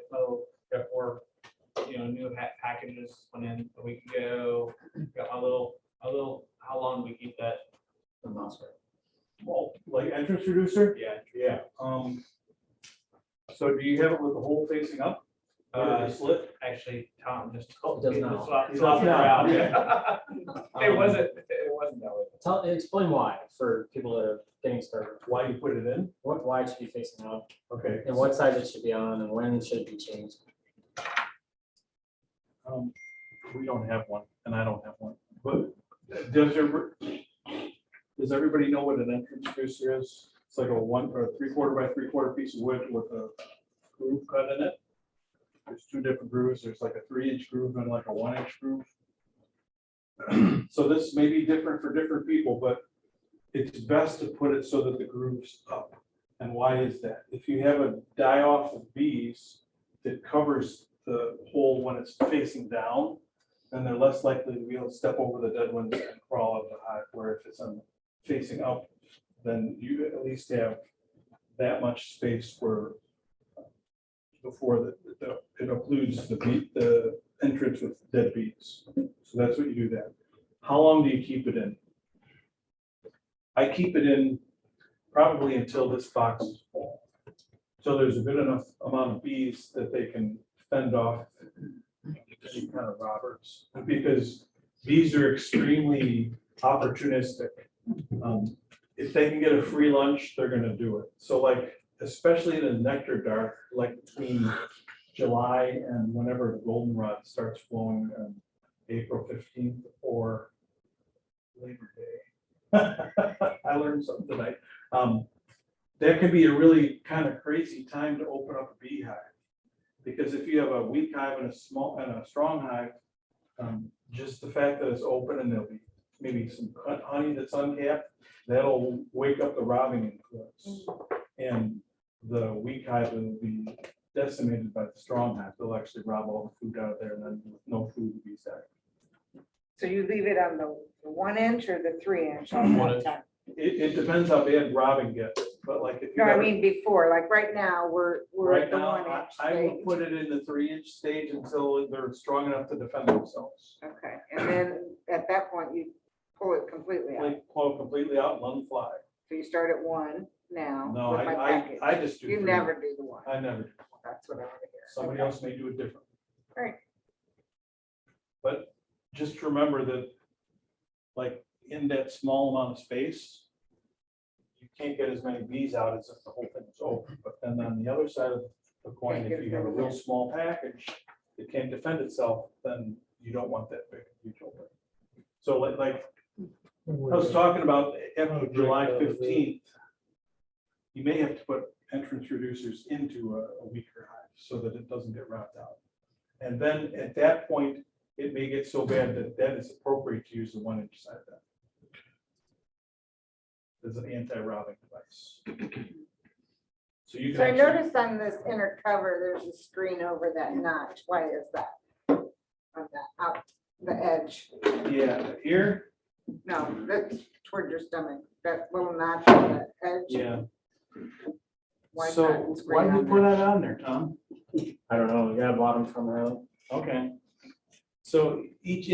got 4, new packages went in a week ago. Got a little, how long do we keep that? Well, like entrance reducer? Yeah. Yeah. So do you have it with the hole facing up? Slit? Actually, Tom just. It does not. Swap it around. It wasn't that way. Explain why for people that are getting started. Why you put it in? Why it should be facing up, Okay. and what side it should be on, and when it should be changed. We don't have one, and I don't have one. But does everybody know what an entrance reducer is? It's like a 1 or 3/4 by 3/4 piece of wood with a groove cut in it. There's 2 different grooves. There's like a 3-inch groove and like a 1-inch groove. So this may be different for different people, but it's best to put it so that the groove's up. And why is that? If you have a die-off of bees that covers the hole when it's facing down, then they're less likely to be able to step over the dead ones and crawl out of the hive. Where if it's facing up, then you at least have that much space for before it occludes the entrance with dead bees. So that's what you do then. How long do you keep it in? I keep it in probably until this box is full. So there's a good enough amount of bees that they can fend off any kind of robbers. Because bees are extremely opportunistic. If they can get a free lunch, they're gonna do it. So like, especially in the nectar dark, like between July and whenever the goldenrod starts flowing on April 15th or Labor Day. I learned something tonight. that can be a really kind of crazy time to open up a beehive. Because if you have a weak hive and a small and a strong hive, just the fact that it's open and there'll be maybe some honey that's uncapped, that'll wake up the robbing influence. And the weak hive will be decimated by the strong hive. They'll actually rob all the food out of there and then no food to be sacked. So you leave it on the 1 inch or the 3 inch? One inch. It depends how bad robbing gets, but like if you. No, I got- mean before, like right now, we're Right at the now, 1 inch I will stage. put it in the 3-inch stage until they're strong enough to defend themselves. Okay, and then at that point, you pull it completely out. Like pull it completely out and let them fly. So you start at 1 now. No, with my package. I just do. You 3. never do the 1. I never do. That's what I want to hear. Somebody else may do it different. Right. But just remember that, like, in that small amount of space, you can't get as many bees out as if the whole thing was open. But then on the other side of the coin, Can't if get you have a rid of real it. small package that can't defend itself, then you don't want that big, huge opening. So like I was talking about after July 15th, you may have to put entrance reducers into a weaker hive so that it doesn't get robbed out. And then at that point, it may get so bad that that is appropriate to use the 1-inch side then. As an anti-robbing device. So you So I can actually, noticed on this inner cover, there's a screen over that notch. Why is that? On the out, the edge? yeah, here, No, that's toward your stomach, that little notch on the edge. yeah. Why So not why screen did you on put there? that on there, Tom? I don't know, yeah, I bought them from her. Okay. So each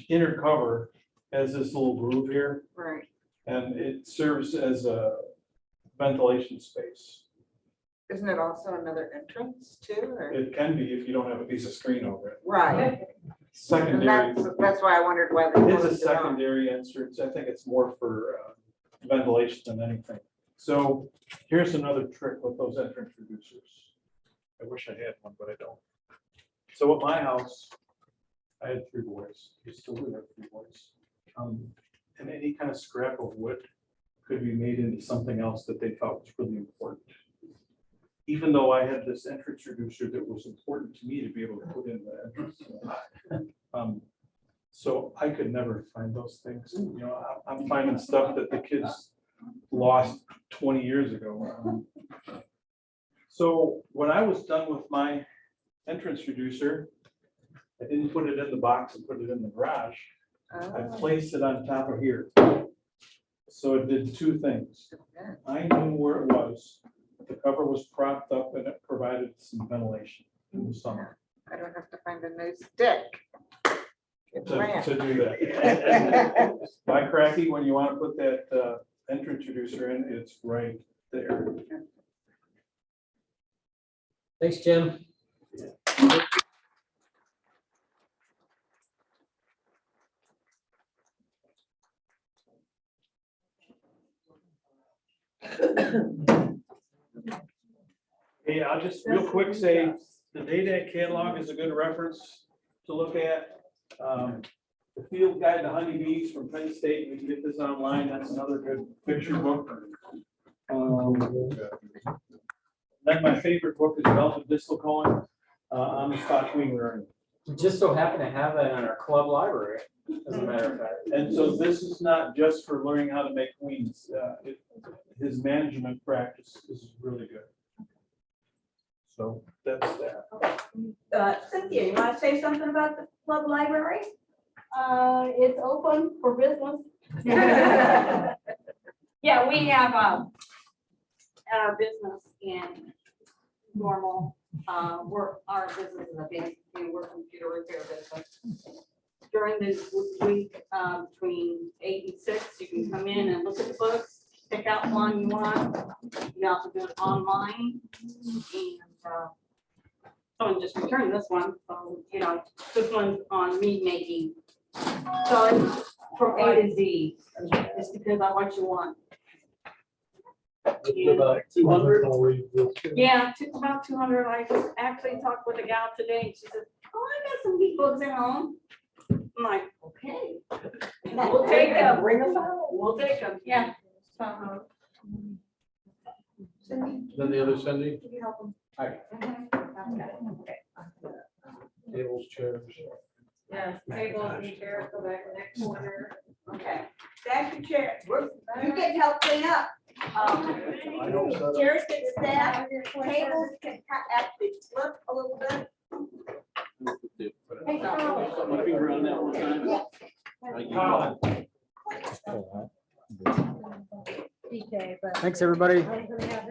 inner cover has this little groove here, Right. and it serves as a ventilation space. Isn't it also another entrance too, or? It can be if you don't have a piece of screen over it. Right. And Secondary, that's why I wondered why they it's a closed it off. secondary entrance. I think it's more for ventilation than anything. So here's another trick with those entrance reducers. I wish I had one, but I don't. So at my house, I had 3 boys. We still do have 3 boys. And any kind of scrap of wood could be made into something else that they thought was really important. Even though I had this entrance reducer that was important to me to be able to put in the entrance. So I could never find those things. You know, I'm finding stuff that the kids lost 20 years ago. So when I was done with my entrance reducer, I didn't put it in the box and put it in the garage. I placed it on top of here. So it did 2 things. I knew where it was. The cover was propped up and it provided some ventilation in the summer I don't have to find a new stick. Good plan. to do that. By cracky, when you want to put that entrance reducer in, it's right there. Thanks, Jim. Hey, I'll just real quick say, the data catalog is a good reference to look at. The Field Guide to Honeybees from Penn State, you can get this online, that's another good picture book. Then my favorite book is Velvet Distelcoin, on the spot queen rearing. We just so happen to have that in our club library, as a matter of fact. And so this is not just for learning how to make queens. His management practice is really good. So that's that. Cynthia, you want to say something about the club library? It's open for business. Yeah, we have our business in normal, our business is a big, we're computer repair business. During this week, between 8 and 6, you can come in and look at the books, pick out one you want. You also do it online. And someone just returned this one, so, this one's on mead making. So it's from A to Z, it's because I what you want. About 200. Yeah, about 200. I just actually talked with a gal today, and she said, "Oh, I got some meat books at home." I'm like, "Okay, we'll take them. Bring them out. We'll take them." Yeah. Then the other Cindy, Can you help them? tables, chairs. Yes, tables and chairs go back in that corner. Okay, back to chair, you can help clean up. I hope so. Chairs can stand, tables can actually flip a little bit. Hey, Carl. Put my finger on that one time. DK, but. Thanks, everybody. I'm gonna have